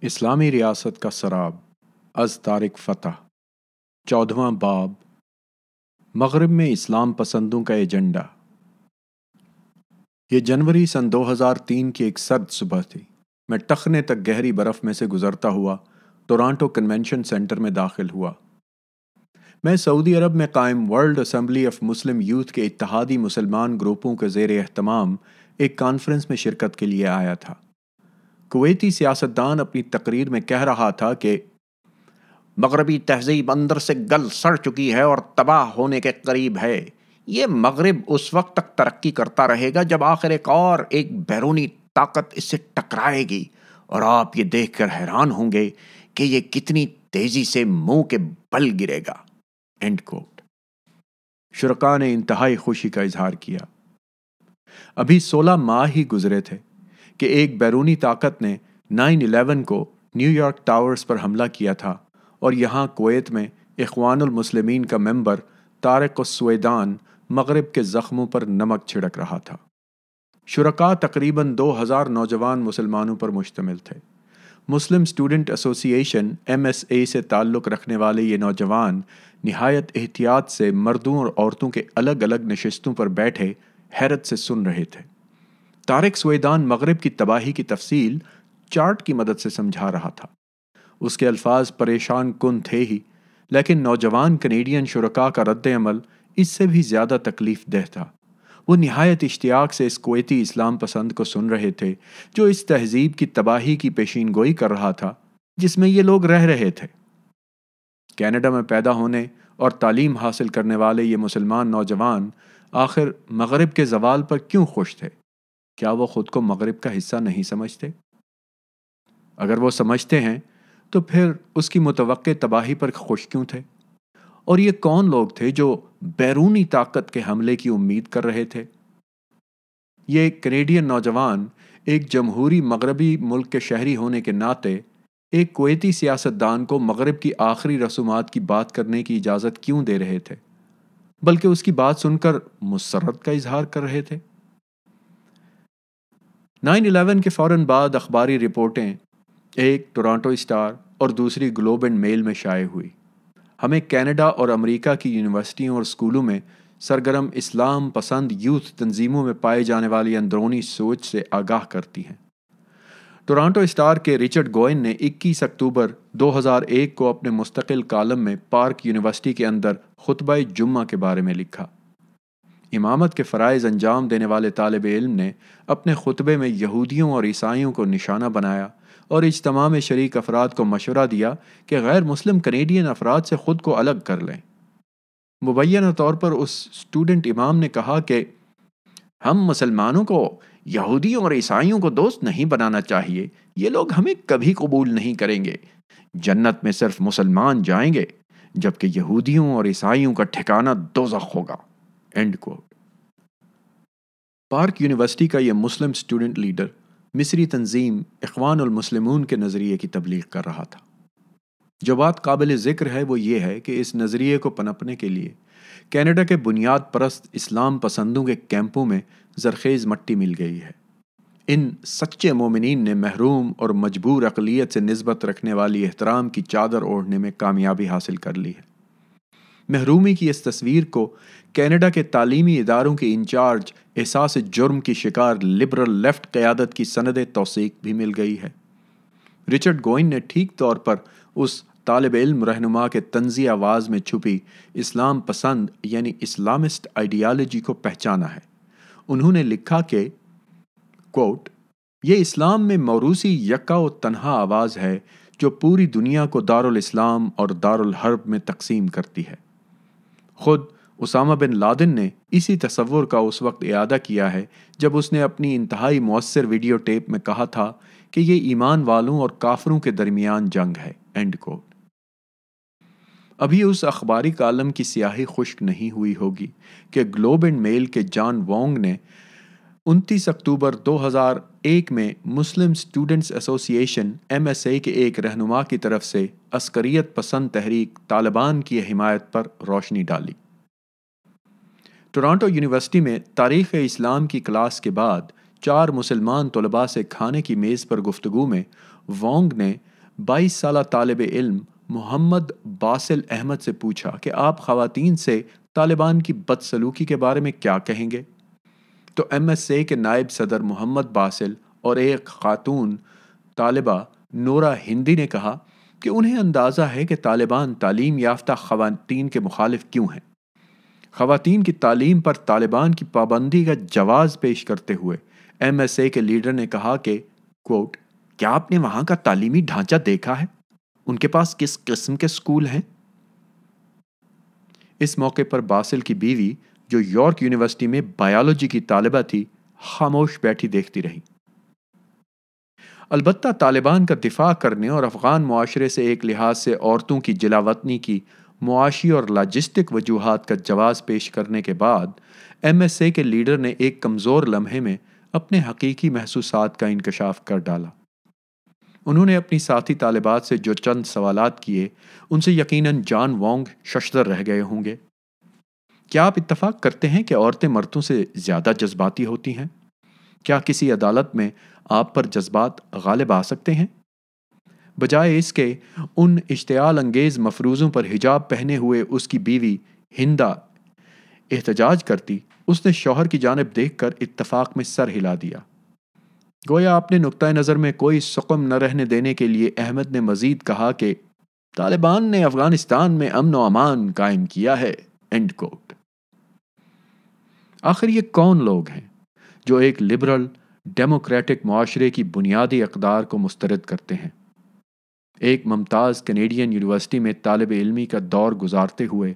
اسلامی ریاست کا سراب از طارق فتح 14واں باب مغرب میں اسلام پسندوں کا ایجنڈا۔ یہ جنوری سن 2003 کی ایک سرد صبح تھی۔ میں ٹخنے تک گہری برف میں سے گزرتا ہوا ٹورانٹو کنونشن سینٹر میں داخل ہوا۔ میں سعودی عرب میں قائم world assembly of Muslim youth کے اتحادی مسلمان گروپوں کے زیر اہتمام ایک کانفرنس میں شرکت کے لیے آیا تھا۔ کویتی سیاستدان اپنی تقریر میں کہہ رہا تھا کہ مغربی تہذیب اندر سے گل سڑ چکی ہے اور تباہ ہونے کے قریب ہے۔ یہ مغرب اس وقت تک ترقی کرتا رہے گا جب آخر ایک بیرونی طاقت اس سے ٹکرائے گی، اور آپ یہ دیکھ کر حیران ہوں گے کہ یہ کتنی تیزی سے منہ کے بل گرے گا۔ And quote. شرکاء نے انتہائی خوشی کا اظہار کیا۔ ابھی 16 ماہ ہی گزرے تھے کہ ایک بیرونی طاقت نے 9/11 کو نیو یارک ٹاورز پر حملہ کیا تھا، اور یہاں کویت میں اخوان المسلمین کا ممبر طارق السویدان مغرب کے زخموں پر نمک چھڑک رہا تھا۔ شرکاء تقریباً 2000 نوجوان مسلمانوں پر مشتمل تھے۔ مسلم اسٹوڈنٹ ایسوسی ایشن MSA سے تعلق رکھنے والے یہ نوجوان نہایت احتیاط سے مردوں اور عورتوں کے الگ الگ نشستوں پر بیٹھے حیرت سے سن رہے تھے۔ طارق سویدان مغرب کی تباہی کی تفصیل چارٹ کی مدد سے سمجھا رہا تھا۔ اس کے الفاظ پریشان کن تھے ہی، لیکن نوجوان کنیڈین شرکاء کا رد عمل اس سے بھی زیادہ تکلیف دہ تھا۔ وہ نہایت اشتیاق سے اس کویتی اسلام پسند کو سن رہے تھے جو اس تہذیب کی تباہی کی پیشین گوئی کر رہا تھا جس میں یہ لوگ رہ رہے تھے۔ کینیڈا میں پیدا ہونے اور تعلیم حاصل کرنے والے یہ مسلمان نوجوان آخر مغرب کے زوال پر کیوں خوش تھے؟ کیا وہ خود کو مغرب کا حصہ نہیں سمجھتے؟ اگر وہ سمجھتے ہیں تو پھر اس کی متوقع تباہی پر خوش کیوں تھے؟ اور یہ کون لوگ تھے جو بیرونی طاقت کے حملے کی امید کر رہے تھے؟ یہ کینیڈین نوجوان ایک جمہوری مغربی ملک کے شہری ہونے کے ناطے ایک کویتی سیاستدان کو مغرب کی آخری رسومات کی بات کرنے کی اجازت کیوں دے رہے تھے، بلکہ اس کی بات سن کر مسرت کا اظہار کر رہے تھے؟ 9/11 کے فوراً بعد اخباری رپورٹیں ایک ٹورانٹو اسٹار اور دوسری گلوب اینڈ میل میں شائع ہوئی، ہمیں کینیڈا اور امریکہ کی یونیورسٹیوں اور اسکولوں میں سرگرم اسلام پسند یوتھ تنظیموں میں پائے جانے والی اندرونی سوچ سے آگاہ کرتی ہیں۔ ٹورانٹو اسٹار کے رچرڈ گوئن نے 21 اکتوبر 2001 کو اپنے مستقل کالم میں پارک یونیورسٹی کے اندر خطبہ جمعہ کے بارے میں لکھا۔ امامت کے فرائض انجام دینے والے طالب علم نے اپنے خطبے میں یہودیوں اور عیسائیوں کو نشانہ بنایا اور اجتماع میں شریک افراد کو مشورہ دیا کہ غیر مسلم کنیڈین افراد سے خود کو الگ کر لیں۔ مبینہ طور پر اس اسٹوڈنٹ امام نے کہا کہ ہم مسلمانوں کو یہودیوں اور عیسائیوں کو دوست نہیں بنانا چاہیے، یہ لوگ ہمیں کبھی قبول نہیں کریں گے۔ جنت میں صرف مسلمان جائیں گے، جبکہ یہودیوں اور عیسائیوں کا ٹھکانہ دوزخ ہوگا۔ And quote. پارک یونیورسٹی کا یہ مسلم اسٹوڈنٹ لیڈر مصری تنظیم اخوان المسلمون کے نظریے کی تبلیغ کر رہا تھا۔ جو بات قابل ذکر ہے وہ یہ ہے کہ اس نظریے کو پنپنے کے لیے کینیڈا کے بنیاد پرست اسلام پسندوں کے کیمپوں میں زرخیز مٹی مل گئی ہے۔ ان سچے مومنین نے محروم اور مجبور اقلیت سے نسبت رکھنے والی احترام کی چادر اوڑھنے میں کامیابی حاصل کر لی ہے۔ محرومی کی اس تصویر کو کینیڈا کے تعلیمی اداروں کے انچارج احساس جرم کی شکار لبرل لیفٹ قیادت کی سند توثیق بھی مل گئی ہے۔ رچرڈ گوئن نے ٹھیک طور پر اس طالب علم رہنما کے طنزی آواز میں چھپی اسلام پسند یعنی اسلامسٹ آئیڈیالوجی کو پہچانا ہے۔ انہوں نے لکھا کہ کوٹ، یہ اسلام میں موروثی یکا و تنہا آواز ہے جو پوری دنیا کو دارالاسلام اور دارالحرب میں تقسیم کرتی ہے۔ خود اسامہ بن لادن نے اسی تصور کا اس وقت اعادہ کیا ہے جب اس نے اپنی انتہائی مؤثر ویڈیو ٹیپ میں کہا تھا کہ یہ ایمان والوں اور کافروں کے درمیان جنگ ہے۔ End quote. ابھی اس اخباری کالم کی سیاہی خشک نہیں ہوئی ہوگی کہ گلوب اینڈ میل کے جان وانگ نے 29 اکتوبر 2001 میں مسلم اسٹوڈنٹس ایسوسی ایشن MSA کے ایک رہنما کی طرف سے عسکریت پسند تحریک طالبان کی حمایت پر روشنی ڈالی۔ ٹورانٹو یونیورسٹی میں تاریخ اسلام کی کلاس کے بعد 4 مسلمان طلباء سے کھانے کی میز پر گفتگو میں وانگ نے 22 سالہ طالب علم محمد باسل احمد سے پوچھا کہ آپ خواتین سے طالبان کی بدسلوکی کے بارے میں کیا کہیں گے؟ تو ایم ایس اے کے نائب صدر محمد باسل اور ایک خاتون طالبہ نورا ہندی نے کہا کہ انہیں اندازہ ہے کہ طالبان تعلیم یافتہ خواتین کے مخالف کیوں ہیں۔ خواتین کی تعلیم پر طالبان کی پابندی کا جواز پیش کرتے ہوئے ایم ایس اے کے لیڈر نے کہا کہ کوٹ کیا آپ نے وہاں کا تعلیمی ڈھانچہ دیکھا ہے؟ ان کے پاس کس قسم کے سکول ہیں؟ اس موقع پر باسل کی بیوی جو یارک یونیورسٹی میں بایولوجی کی طالبہ تھی خاموش بیٹھی دیکھتی رہی۔ البتہ طالبان کا دفاع کرنے اور افغان معاشرے سے ایک لحاظ سے عورتوں کی جلاوطنی کی معاشی اور لاجسٹک وجوہات کا جواز پیش کرنے کے بعد ایم ایس اے کے لیڈر نے ایک کمزور لمحے میں اپنے حقیقی محسوسات کا انکشاف کر ڈالا۔ انہوں نے اپنی ساتھی طالبات سے جو چند سوالات کیے ان سے یقیناً جان وانگ ششدر رہ گئے ہوں گے۔ کیا آپ اتفاق کرتے ہیں کہ عورتیں مردوں سے زیادہ جذباتی ہوتی ہیں؟ کیا کسی عدالت میں آپ پر جذبات غالب آ سکتے ہیں؟ بجائے اس کے ان اشتعال انگیز مفروضوں پر حجاب پہنے ہوئے اس کی بیوی ہندا احتجاج کرتی، اس نے شوہر کی جانب دیکھ کر اتفاق میں سر ہلا دیا۔ گویا اپنے نقطۂ نظر میں کوئی سقم نہ رہنے دینے کے لیے احمد نے مزید کہا کہ طالبان نے افغانستان میں امن و امان قائم کیا ہے، اینڈ کوٹ۔ آخر یہ کون لوگ ہیں جو ایک لبرل ڈیموکریٹک معاشرے کی بنیادی اقدار کو مسترد کرتے ہیں؟ ایک ممتاز کینیڈین یونیورسٹی میں طالب علمی کا دور گزارتے ہوئے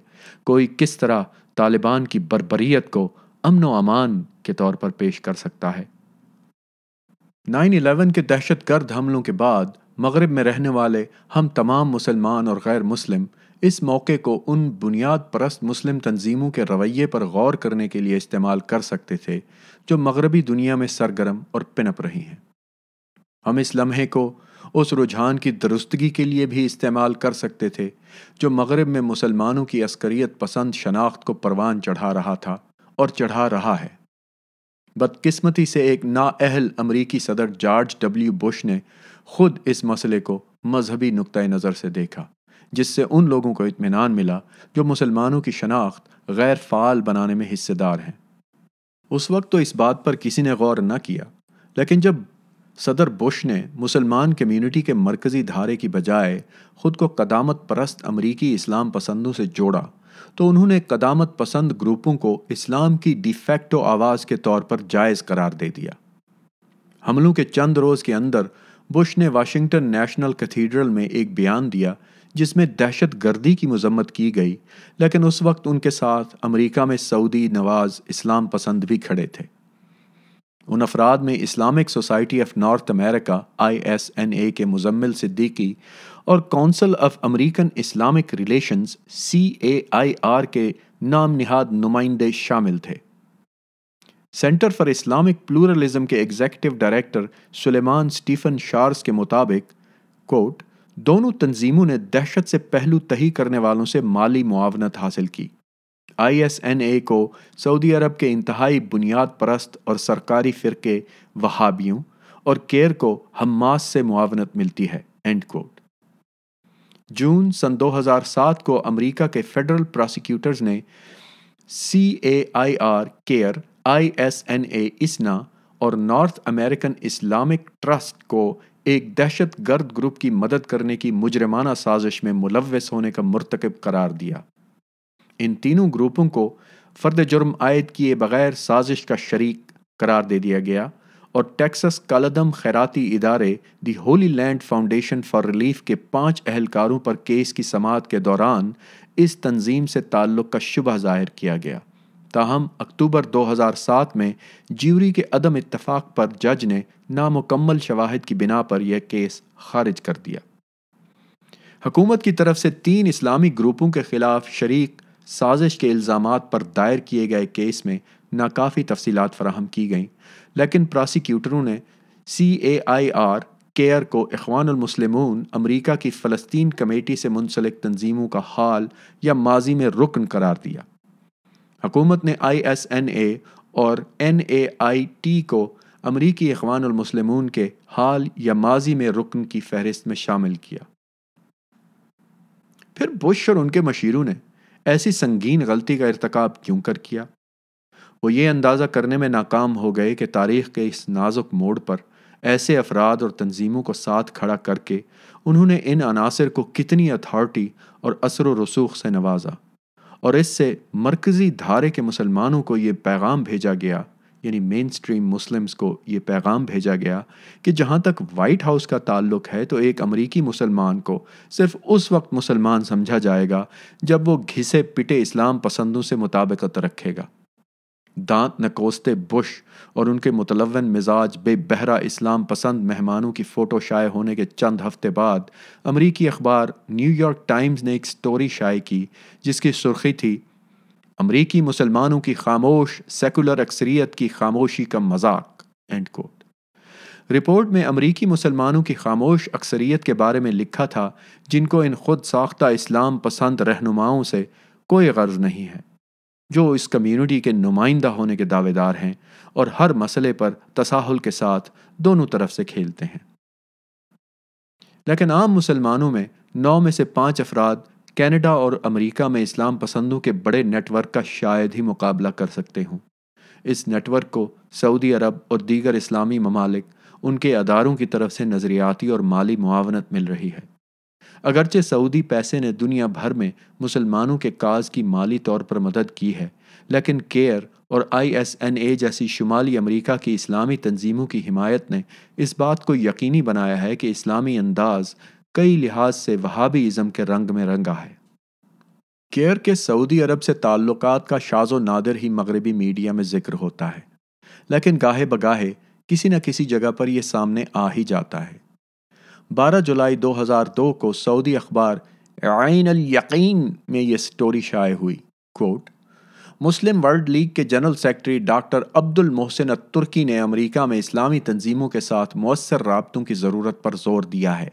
کوئی کس طرح طالبان کی بربریت کو امن و امان کے طور پر پیش کر سکتا ہے؟ 9/11 کے دہشت گرد حملوں کے بعد مغرب میں رہنے والے ہم تمام مسلمان اور غیر مسلم اس موقع کو ان بنیاد پرست مسلم تنظیموں کے رویے پر غور کرنے کے لیے استعمال کر سکتے تھے جو مغربی دنیا میں سرگرم اور پنپ رہی ہیں۔ ہم اس لمحے کو اس رجحان کی درستگی کے لیے بھی استعمال کر سکتے تھے جو مغرب میں مسلمانوں کی عسکریت پسند شناخت کو پروان چڑھا رہا تھا اور چڑھا رہا ہے۔ بدقسمتی سے ایک نااہل امریکی صدر جارج ڈبلیو بش نے خود اس مسئلے کو مذہبی نقطۂ نظر سے دیکھا، جس سے ان لوگوں کو اطمینان ملا جو مسلمانوں کی شناخت غیر فعال بنانے میں حصے دار ہیں۔ اس وقت تو اس بات پر کسی نے غور نہ کیا، لیکن جب صدر بش نے مسلمان کمیونٹی کے مرکزی دھارے کی بجائے خود کو قدامت پرست امریکی اسلام پسندوں سے جوڑا تو انہوں نے قدامت پسند گروپوں کو اسلام کی ڈی فیکٹو آواز کے طور پر جائز قرار دے دیا۔ حملوں کے چند روز کے اندر بش نے واشنگٹن نیشنل کیتھیڈرل میں ایک بیان دیا جس میں دہشت گردی کی مذمت کی گئی، لیکن اس وقت ان کے ساتھ امریکہ میں سعودی نواز اسلام پسند بھی کھڑے تھے۔ ان افراد میں Islamic society of north America ISNA کے مزمل صدیقی اور council of American Islamic relations CAIR کے نام نہاد نمائندے شامل تھے۔ سینٹر فار اسلامک پلورلزم کے ایگزیکٹو ڈائریکٹر سلیمان اسٹیفن شارس کے مطابق کوٹ دونوں تنظیموں نے دہشت سے پہلو تہی کرنے والوں سے مالی معاونت حاصل کی۔ ISNA کو سعودی عرب کے انتہائی بنیاد پرست اور سرکاری فرقے وہابیوں اور کیئر کو حماس سے معاونت ملتی ہے، اینڈ کوٹ۔ جون سن 2007 کو امریکہ کے فیڈرل پراسیکیوٹرز نے CAIR کیئر، ISNA اسنا اور نارتھ امریکن اسلامک ٹرسٹ کو ایک دہشت گرد گروپ کی مدد کرنے کی مجرمانہ سازش میں ملوث ہونے کا مرتکب قرار دیا۔ ان تینوں گروپوں کو فرد جرم عائد کیے بغیر سازش کا شریک قرار دے دیا گیا اور ٹیکسس کالعدم خیراتی ادارے the Holy Land Foundation for relief کے 5 اہلکاروں پر کیس کی سماعت کے دوران اس تنظیم سے تعلق کا شبہ ظاہر کیا گیا۔ تاہم اکتوبر 2007 میں جیوری کے عدم اتفاق پر جج نے نامکمل شواہد کی بنا پر یہ کیس خارج کر دیا۔ حکومت کی طرف سے 3 اسلامی گروپوں کے خلاف شریک سازش کے الزامات پر دائر کیے گئے کیس میں ناکافی تفصیلات فراہم کی گئیں، لیکن پراسیکیوٹروں نے CAIR کیئر کو اخوان المسلمون امریکہ کی فلسطین کمیٹی سے منسلک تنظیموں کا حال یا ماضی میں رکن قرار دیا۔ حکومت نے ISNA اور NAIT کو امریکی اخوان المسلمون کے حال یا ماضی میں رکن کی فہرست میں شامل کیا۔ پھر بش اور ان کے مشیروں نے ایسی سنگین غلطی کا ارتکاب کیوں کیا؟ وہ یہ اندازہ کرنے میں ناکام ہو گئے کہ تاریخ کے اس نازک موڑ پر ایسے افراد اور تنظیموں کو ساتھ کھڑا کر کے انہوں نے ان عناصر کو کتنی اتھارٹی اور اثر و رسوخ سے نوازا، اور اس سے مرکزی دھارے کے مسلمانوں کو یہ پیغام بھیجا گیا، یعنی مین سٹریم مسلمز کو یہ پیغام بھیجا گیا کہ جہاں تک وائٹ ہاؤس کا تعلق ہے تو ایک امریکی مسلمان کو صرف اس وقت مسلمان سمجھا جائے گا جب وہ گھسے پٹے اسلام پسندوں سے مطابقت رکھے گا۔ دانت نکوستے بش اور ان کے متلون مزاج بے بہرہ اسلام پسند مہمانوں کی فوٹو شائع ہونے کے چند ہفتے بعد امریکی اخبار نیو یارک ٹائمز نے ایک سٹوری شائع کی جس کی سرخی تھی: امریکی مسلمانوں کی خاموش سیکولر اکثریت کی خاموشی کا مذاق۔ And quote. رپورٹ میں امریکی مسلمانوں کی خاموش اکثریت کے بارے میں لکھا تھا جن کو ان خود ساختہ اسلام پسند رہنماؤں سے کوئی غرض نہیں ہے، جو اس کمیونٹی کے نمائندہ ہونے کے دعوے دار ہیں اور ہر مسئلے پر تساہل کے ساتھ دونوں طرف سے کھیلتے ہیں۔ لیکن عام مسلمانوں میں 9 میں سے 5 افراد کینیڈا اور امریکہ میں اسلام پسندوں کے بڑے نیٹ ورک کا شاید ہی مقابلہ کر سکتے ہوں۔ اس نیٹ ورک کو سعودی عرب اور دیگر اسلامی ممالک ان کے اداروں کی طرف سے نظریاتی اور مالی معاونت مل رہی ہے۔ اگرچہ سعودی پیسے نے دنیا بھر میں مسلمانوں کے کاز کی مالی طور پر مدد کی ہے، لیکن کیئر اور ISNA جیسی شمالی امریکہ کی اسلامی تنظیموں کی حمایت نے اس بات کو یقینی بنایا ہے کہ اسلامی انداز کئی لحاظ سے وہابی ازم کے رنگ میں رنگا ہے۔ کیئر کے سعودی عرب سے تعلقات کا شاذ و نادر ہی مغربی میڈیا میں ذکر ہوتا ہے، لیکن گاہے بگاہے کسی نہ کسی جگہ پر یہ سامنے آ ہی جاتا ہے۔ 12 جولائی 2002 کو سعودی اخبار عین الیقین میں یہ سٹوری شائع ہوئی۔ کوٹ: مسلم ورلڈ لیگ کے جنرل سیکرٹری ڈاکٹر عبد المحسن الترکی نے امریکہ میں اسلامی تنظیموں کے ساتھ مؤثر رابطوں کی ضرورت پر زور دیا ہے۔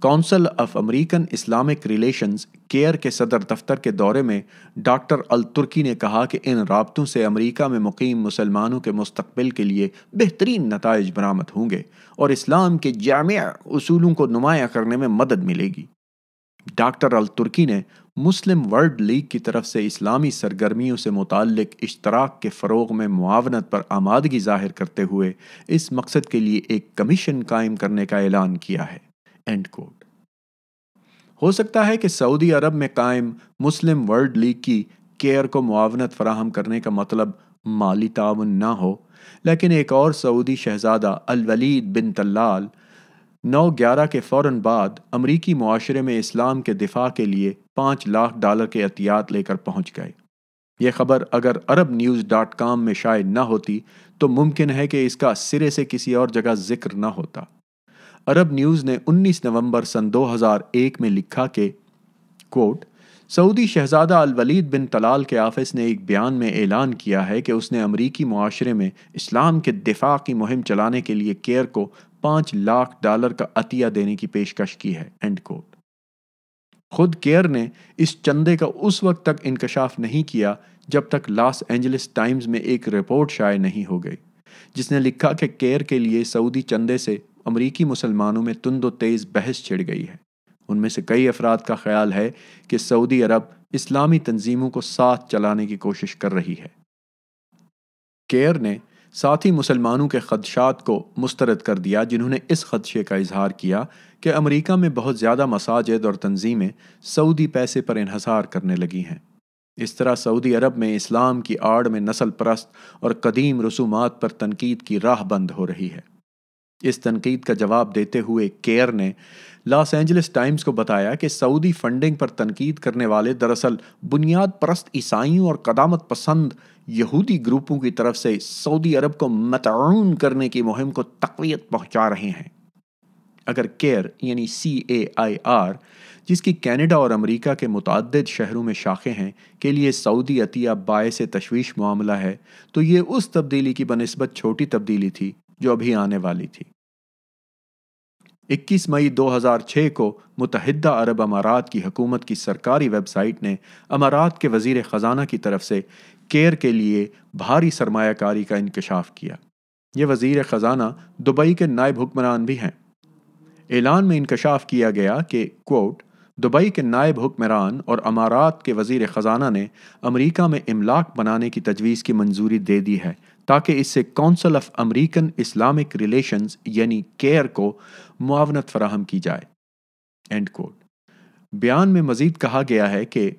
Council of American Islamic relations care کے صدر دفتر کے دورے میں ڈاکٹر الترکی نے کہا کہ ان رابطوں سے امریکہ میں مقیم مسلمانوں کے مستقبل کے لیے بہترین نتائج برآمد ہوں گے اور اسلام کے جامع اصولوں کو نمایاں کرنے میں مدد ملے گی۔ ڈاکٹر الترکی نے مسلم ورلڈ لیگ کی طرف سے اسلامی سرگرمیوں سے متعلق اشتراک کے فروغ میں معاونت پر آمادگی ظاہر کرتے ہوئے اس مقصد کے لیے ایک کمیشن قائم کرنے کا اعلان کیا ہے۔ اینڈ کوٹ۔ ہو سکتا ہے کہ سعودی عرب میں قائم مسلم ورلڈ لیگ کی کیئر کو معاونت فراہم کرنے کا مطلب مالی تعاون نہ ہو، لیکن ایک اور سعودی شہزادہ الولید بن طلال 9/11 کے فوراً بعد امریکی معاشرے میں اسلام کے دفاع کے لیے $5 لاکھ کے عطیات لے کر پہنچ گئے۔ یہ خبر اگر arabnews.com میں شائع نہ ہوتی تو ممکن ہے کہ اس کا سرے سے کسی اور جگہ ذکر نہ ہوتا۔ عرب نیوز نے 19 نومبر سن 2001 میں لکھا کہ کوٹ: سعودی شہزادہ الولید بن طلال کے آفس نے ایک بیان میں اعلان کیا ہے کہ اس نے امریکی معاشرے میں اسلام کے دفاع کی مہم چلانے کے لیے کیئر کو $5 لاکھ کا عطیہ دینے کی پیشکش کی ہے۔ End quote. خود کیئر نے اس چندے کا اس وقت تک انکشاف نہیں کیا جب تک لاس اینجلس ٹائمز میں ایک رپورٹ شائع نہیں ہو گئی جس نے لکھا کہ کیئر کے لیے سعودی چندے سے امریکی مسلمانوں میں تند و تیز بحث چھڑ گئی ہے۔ ان میں سے کئی افراد کا خیال ہے کہ سعودی عرب اسلامی تنظیموں کو ساتھ چلانے کی کوشش کر رہی ہے۔ کیئر نے ساتھی مسلمانوں کے خدشات کو مسترد کر دیا جنہوں نے اس خدشے کا اظہار کیا کہ امریکہ میں بہت زیادہ مساجد اور تنظیمیں سعودی پیسے پر انحصار کرنے لگی ہیں۔ اس طرح سعودی عرب میں اسلام کی آڑ میں نسل پرست اور قدیم رسومات پر تنقید کی راہ بند ہو رہی ہے۔ اس تنقید کا جواب دیتے ہوئے کیئر نے لاس اینجلس ٹائمز کو بتایا کہ سعودی فنڈنگ پر تنقید کرنے والے دراصل بنیاد پرست عیسائیوں اور قدامت پسند یہودی گروپوں کی طرف سے سعودی عرب کو مطعون کرنے کی مہم کو تقویت پہنچا رہے ہیں۔ اگر کیئر یعنی CAIR، جس کی کینیڈا اور امریکہ کے متعدد شہروں میں شاخیں ہیں، کے لیے سعودی عطیہ باعث تشویش معاملہ ہے تو یہ اس تبدیلی کی بنسبت چھوٹی تبدیلی تھی جو ابھی آنے والی تھی۔ 21 مئی 2006 کو متحدہ عرب امارات کی حکومت کی سرکاری ویب سائٹ نے امارات کے وزیر خزانہ کی طرف سے کیئر کے لیے بھاری سرمایہ کاری کا انکشاف کیا۔ یہ وزیر خزانہ دبئی کے نائب حکمران بھی ہیں۔ اعلان میں انکشاف کیا گیا کہ کوٹ دبئی کے نائب حکمران اور امارات کے وزیر خزانہ نے امریکہ میں املاک بنانے کی تجویز کی منظوری دے دی ہے تاکہ اس سے Council of American Islamic Relations یعنی کیئر کو معاونت فراہم کی جائے۔ End quote. بیان میں مزید کہا گیا ہے کہ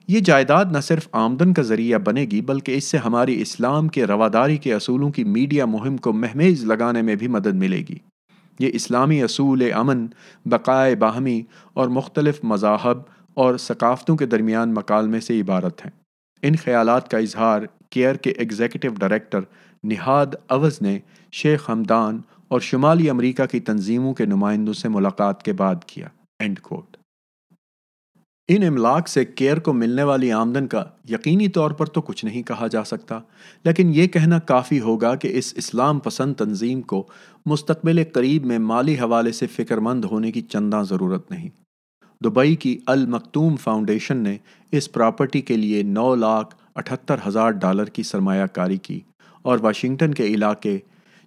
یہ جائیداد نہ صرف آمدن کا ذریعہ بنے گی بلکہ اس سے ہماری اسلام کے رواداری کے اصولوں کی میڈیا مہم کو مہمیز لگانے میں بھی مدد ملے گی۔ یہ اسلامی اصول امن، بقائے باہمی اور مختلف مذاہب اور ثقافتوں کے درمیان مکالمے سے عبارت ہیں۔ ان خیالات کا اظہار کیئر کے ایگزیکٹو ڈائریکٹر نہاد عوض نے شیخ حمدان اور شمالی امریکہ کی تنظیموں کے نمائندوں سے ملاقات کے بعد کیا۔ And quote. ان املاک سے کیئر کو ملنے والی آمدن کا یقینی طور پر تو کچھ نہیں کہا جا سکتا، لیکن یہ کہنا کافی ہوگا کہ اس اسلام پسند تنظیم کو مستقبل قریب میں مالی حوالے سے فکر مند ہونے کی چنداں ضرورت نہیں۔ دبئی کی المکتوم فاؤنڈیشن نے اس پراپرٹی کے لیے $9,78,000 کی سرمایہ کاری کی اور واشنگٹن کے علاقے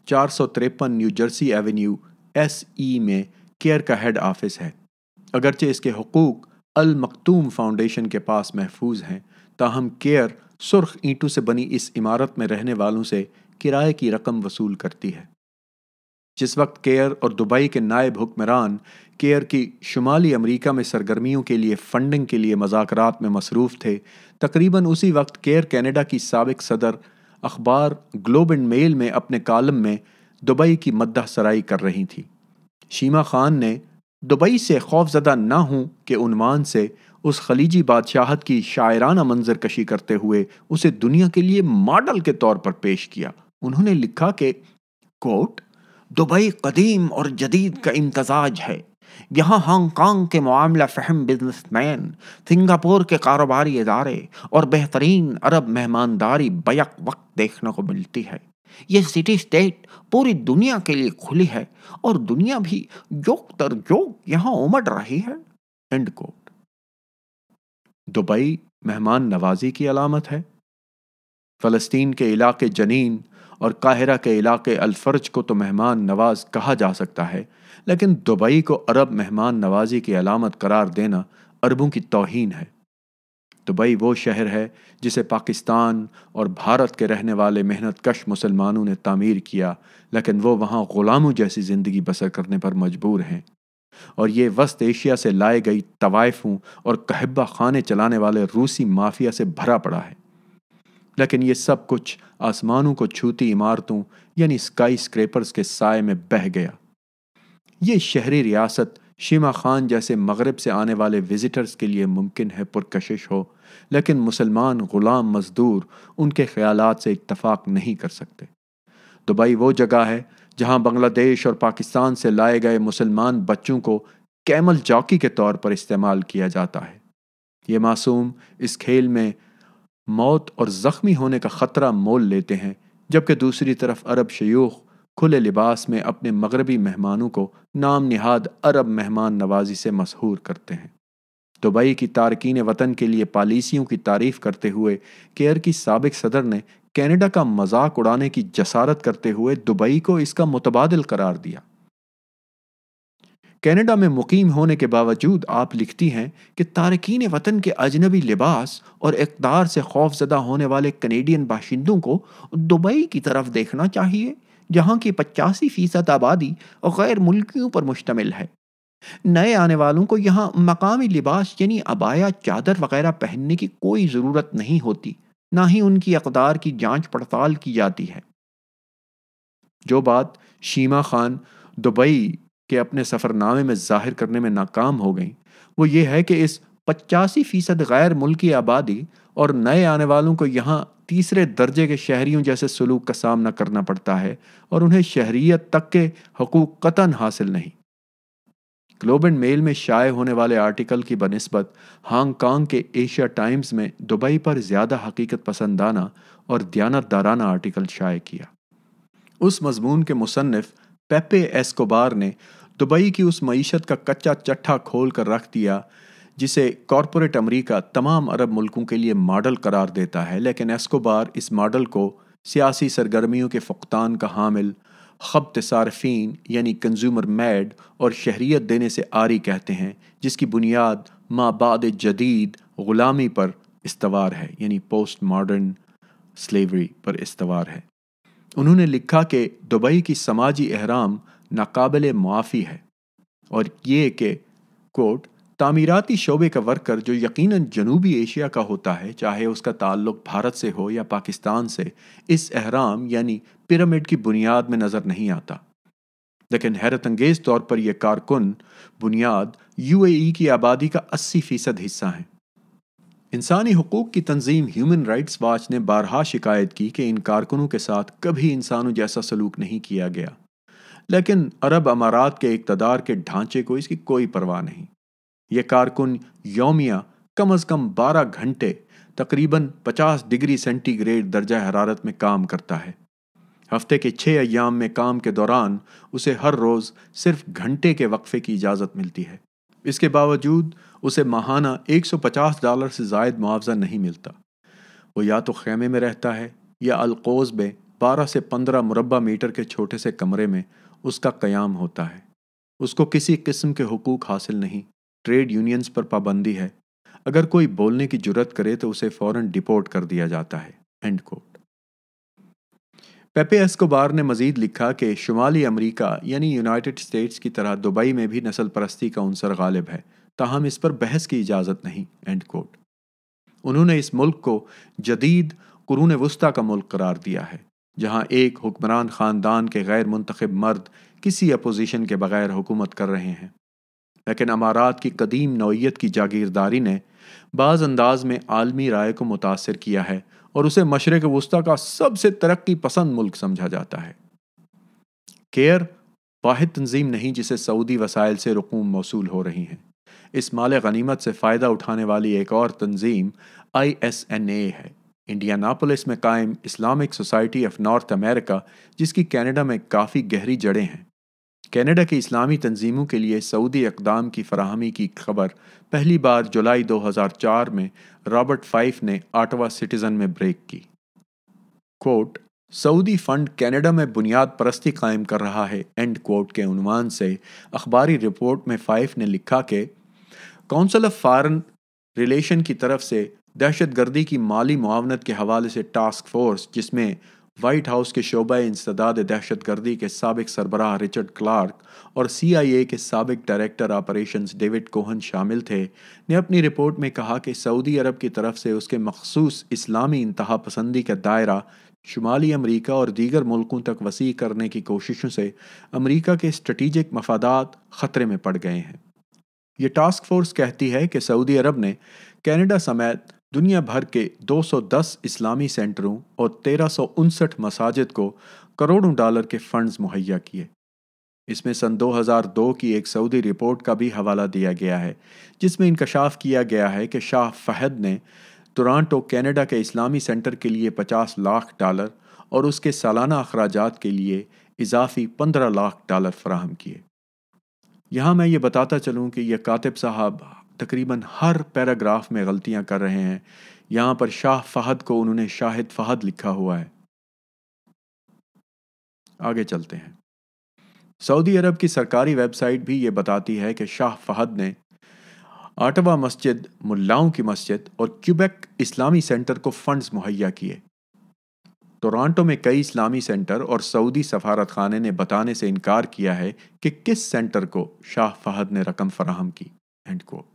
453 نیو جرسی ایونیو SE میں کیئر کا ہیڈ آفس ہے۔ اگرچہ اس کے حقوق المکتوم فاؤنڈیشن کے پاس محفوظ ہیں، تاہم کیئر سرخ اینٹوں سے بنی اس عمارت میں رہنے والوں سے کرائے کی رقم وصول کرتی ہے۔ جس وقت کیئر اور دبئی کے نائب حکمران کیئر کی شمالی امریکہ میں سرگرمیوں کے لیے فنڈنگ کے لیے مذاکرات میں مصروف تھے، تقریباً اسی وقت کیئر کینیڈا کی سابق صدر اخبار گلوب اینڈ میل میں اپنے کالم میں دبئی کی مدح سرائی کر رہی تھی۔ شیما خان نے دبئی سے خوفزدہ نہ ہوں کے عنوان سے اس خلیجی بادشاہت کی شاعرانہ منظر کشی کرتے ہوئے اسے دنیا کے لیے ماڈل کے طور پر پیش کیا۔ انہوں نے لکھا کہ کوٹ دبئی قدیم اور جدید کا امتزاج ہے۔ یہاں ہانگ کانگ کے معاملہ فہم بزنس مین، سنگاپور کے کاروباری ادارے اور بہترین عرب مہمانداری بیک وقت دیکھنے کو ملتی ہے۔ یہ سٹی سٹیٹ پوری دنیا کے لیے کھلی ہے اور دنیا بھی جوک تر جوک یہاں امڑ رہی ہے۔ اینڈ کوٹ۔ دبئی مہمان نوازی کی علامت ہے۔ فلسطین کے علاقے جنین اور قاہرہ کے علاقے الفرج کو تو مہمان نواز کہا جا سکتا ہے، لیکن دبئی کو عرب مہمان نوازی کی علامت قرار دینا عربوں کی توہین ہے۔ دبئی وہ شہر ہے جسے پاکستان اور بھارت کے رہنے والے محنت کش مسلمانوں نے تعمیر کیا، لیکن وہ وہاں غلاموں جیسی زندگی بسر کرنے پر مجبور ہیں، اور یہ وسط ایشیا سے لائے گئی طوائفوں اور کہبہ خانے چلانے والے روسی مافیا سے بھرا پڑا ہے۔ لیکن یہ سب کچھ آسمانوں کو چھوتی عمارتوں یعنی اسکائی اسکریپرز کے سائے میں بہہ گیا۔ یہ شہری ریاست شیما خان جیسے مغرب سے آنے والے وزٹرز کے لیے ممکن ہے پرکشش ہو، لیکن مسلمان غلام مزدور ان کے خیالات سے اتفاق نہیں کر سکتے۔ دبئی وہ جگہ ہے جہاں بنگلہ دیش اور پاکستان سے لائے گئے مسلمان بچوں کو کیمل جاکی کے طور پر استعمال کیا جاتا ہے۔ یہ معصوم اس کھیل میں موت اور زخمی ہونے کا خطرہ مول لیتے ہیں، جبکہ دوسری طرف عرب شیوخ کھلے لباس میں اپنے مغربی مہمانوں کو نام نہاد عرب مہمان نوازی سے مسحور کرتے ہیں۔ دبئی کی تارکین وطن کے لیے پالیسیوں کی تعریف کرتے ہوئے کیئر کی سابق صدر نے کینیڈا کا مذاق اڑانے کی جسارت کرتے ہوئے دبئی کو اس کا متبادل قرار دیا۔ کینیڈا میں مقیم ہونے کے باوجود آپ لکھتی ہیں کہ تارکین وطن کے اجنبی لباس اور اقدار سے خوف زدہ ہونے والے کینیڈین باشندوں کو دبئی کی طرف دیکھنا چاہیے، جہاں کی 85% آبادی غیر ملکیوں پر مشتمل ہے۔ نئے آنے والوں کو یہاں مقامی لباس یعنی عبایا، چادر وغیرہ پہننے کی کوئی ضرورت نہیں ہوتی، نہ ہی ان کی اقدار کی جانچ پڑتال کی جاتی ہے۔ جو بات شیما خان دبئی کے اپنے سفر نامے میں ظاہر کرنے میں ناکام ہو گئیں، وہ یہ ہے کہ اس 85% غیر ملکی آبادی اور نئے آنے والوں کو یہاں تیسرے درجے کے شہریوں جیسے سلوک کا سامنا کرنا پڑتا ہے اور انہیں شہریت تک کے حقوق قطعاً حاصل نہیں۔ گلوب اینڈ میل میں شائع ہونے والے آرٹیکل کی بنسبت ہانگ کانگ کے ایشیا ٹائمز میں دبئی پر زیادہ حقیقت پسندانہ اور دیانت دارانہ آرٹیکل شائع کیا۔ اس مضمون کے مصنف پیپے ایسکوبار نے دبئی کی اس معیشت کا کچا چٹھا کھول کر رکھ دیا جسے کارپوریٹ امریکہ تمام عرب ملکوں کے لیے ماڈل قرار دیتا ہے، لیکن ایسکوبار اس ماڈل کو سیاسی سرگرمیوں کے فقدان کا حامل، خبط صارفین یعنی کنزیومر میڈ اور شہریت دینے سے آری کہتے ہیں، جس کی بنیاد ما بعد جدید غلامی پر استوار ہے، یعنی پوسٹ ماڈرن سلیوری پر استوار ہے۔ انہوں نے لکھا کہ دبئی کی سماجی احرام ناقابل معافی ہے، اور یہ کہ کوٹ تعمیراتی شعبے کا ورکر جو یقیناً جنوبی ایشیا کا ہوتا ہے، چاہے اس کا تعلق بھارت سے ہو یا پاکستان سے، اس احرام یعنی پیرامڈ کی بنیاد میں نظر نہیں آتا۔ لیکن حیرت انگیز طور پر یہ کارکن بنیاد UAE کی آبادی کا 80% حصہ ہیں۔ انسانی حقوق کی تنظیم ہیومن رائٹس واچ نے بارہا شکایت کی کہ ان کارکنوں کے ساتھ کبھی انسانوں جیسا سلوک نہیں کیا گیا، لیکن عرب امارات کے اقتدار کے ڈھانچے کو اس کی کوئی پرواہ نہیں۔ یہ کارکن یومیہ کم از کم 12 گھنٹے تقریباً 50 ڈگری سینٹی گریڈ درجہ حرارت میں کام کرتا ہے۔ ہفتے کے 6 ایام میں کام کے دوران اسے ہر روز صرف گھنٹے کے وقفے کی اجازت ملتی ہے۔ اس کے باوجود اسے ماہانہ $150 سے زائد معاوضہ نہیں ملتا۔ وہ یا تو خیمے میں رہتا ہے یا القوز میں 12 سے 15 مربع میٹر کے چھوٹے سے کمرے میں اس کا قیام ہوتا ہے۔ اس کو کسی قسم کے حقوق حاصل نہیں، ٹریڈ یونینز پر پابندی ہے، اگر کوئی بولنے کی جرت کرے تو اسے فوراً ڈپورٹ کر دیا جاتا ہے۔ اینڈ کوٹ۔ پیپے ایسکوبار نے مزید لکھا کہ شمالی امریکہ یعنی یونائٹڈ اسٹیٹس کی طرح دبئی میں بھی نسل پرستی کا عنصر غالب ہے، تاہم اس پر بحث کی اجازت نہیں۔ End quote. انہوں نے اس ملک کو جدید قرون وسطیٰ کا ملک قرار دیا ہے، جہاں ایک حکمران خاندان کے غیر منتخب مرد کسی اپوزیشن کے بغیر حکومت کر رہے ہیں۔ لیکن امارات کی قدیم نوعیت کی جاگیرداری نے بعض انداز میں عالمی رائے کو متاثر کیا ہے اور اسے مشرق وسطیٰ کا سب سے ترقی پسند ملک سمجھا جاتا ہے۔ کیئر واحد تنظیم نہیں جسے سعودی وسائل سے رقوم موصول ہو رہی ہیں۔ اس مال غنیمت سے فائدہ اٹھانے والی ایک اور تنظیم ISNA ہے، انڈیاناپولس میں قائم اسلامک سوسائٹی آف نارتھ امریکہ، جس کی کینیڈا میں کافی گہری جڑیں ہیں۔ کینیڈا کی اسلامی تنظیموں کے لیے سعودی اقدام کی فراہمی کی خبر پہلی بار جولائی 2004 میں رابرٹ فائف نے آٹوا سٹیزن میں بریک کی۔ کوٹ سعودی فنڈ کینیڈا میں بنیاد پرستی قائم کر رہا ہے، اینڈ کوٹ کے عنوان سے اخباری رپورٹ میں فائف نے لکھا کہ کونسل آف فارن ریلیشن کی طرف سے دہشت گردی کی مالی معاونت کے حوالے سے ٹاسک فورس، جس میں وائٹ ہاؤس کے شعبہ انسداد دہشت گردی کے سابق سربراہ رچرڈ کلارک اور CIA کے سابق ڈائریکٹر آپریشنز ڈیوڈ کوہن شامل تھے، نے اپنی رپورٹ میں کہا کہ سعودی عرب کی طرف سے اس کے مخصوص اسلامی انتہا پسندی کا دائرہ شمالی امریکہ اور دیگر ملکوں تک وسیع کرنے کی کوششوں سے امریکہ کے اسٹریٹجک مفادات خطرے میں پڑ گئے ہیں۔ یہ ٹاسک فورس کہتی ہے کہ سعودی عرب نے کینیڈا سمیت دنیا بھر کے 210 اسلامی سینٹروں اور 1359 مساجد کو کروڑوں ڈالر کے فنڈز مہیا کیے۔ اس میں سن 2002 کی ایک سعودی رپورٹ کا بھی حوالہ دیا گیا ہے، جس میں انکشاف کیا گیا ہے کہ شاہ فہد نے ٹورانٹو کینیڈا کے اسلامی سینٹر کے لیے $50 لاکھ اور اس کے سالانہ اخراجات کے لیے اضافی $15 لاکھ فراہم کیے۔ یہاں میں یہ بتاتا چلوں کہ یہ کاتب صاحب تقریباً ہر پیراگراف میں غلطیاں کر رہے ہیں۔ یہاں پر شاہ فہد کو انہوں نے شاہد فہد لکھا ہوا ہے۔ آگے چلتے ہیں۔ سعودی عرب کی سرکاری ویب سائٹ بھی یہ بتاتی ہے کہ شاہ فہد نے آٹوا مسجد، ملاؤں کی مسجد اور کیوبیک اسلامی سینٹر کو فنڈز مہیا کیے۔ ٹورانٹو میں کئی اسلامی سینٹر اور سعودی سفارت خانے نے بتانے سے انکار کیا ہے کہ کس سینٹر کو شاہ فہد نے رقم فراہم کی۔ End quote.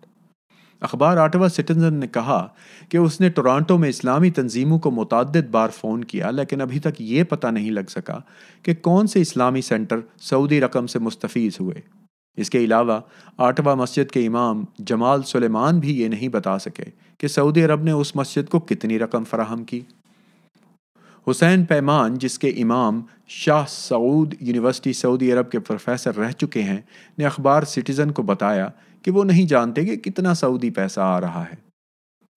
اخبار آٹوا سٹیزن نے کہا کہ اس نے ٹورانٹو میں اسلامی تنظیموں کو متعدد بار فون کیا، لیکن ابھی تک یہ پتہ نہیں لگ سکا کہ کون سے اسلامی سینٹر سعودی رقم سے مستفیض ہوئے۔ اس کے علاوہ آٹوا مسجد کے امام جمال سلیمان بھی یہ نہیں بتا سکے کہ سعودی عرب نے اس مسجد کو کتنی رقم فراہم کی۔ حسین پیمان، جس کے امام شاہ سعود یونیورسٹی سعودی عرب کے پروفیسر رہ چکے ہیں، نے اخبار سٹیزن کو بتایا کہ وہ نہیں جانتے کہ کتنا سعودی پیسہ آ رہا ہے۔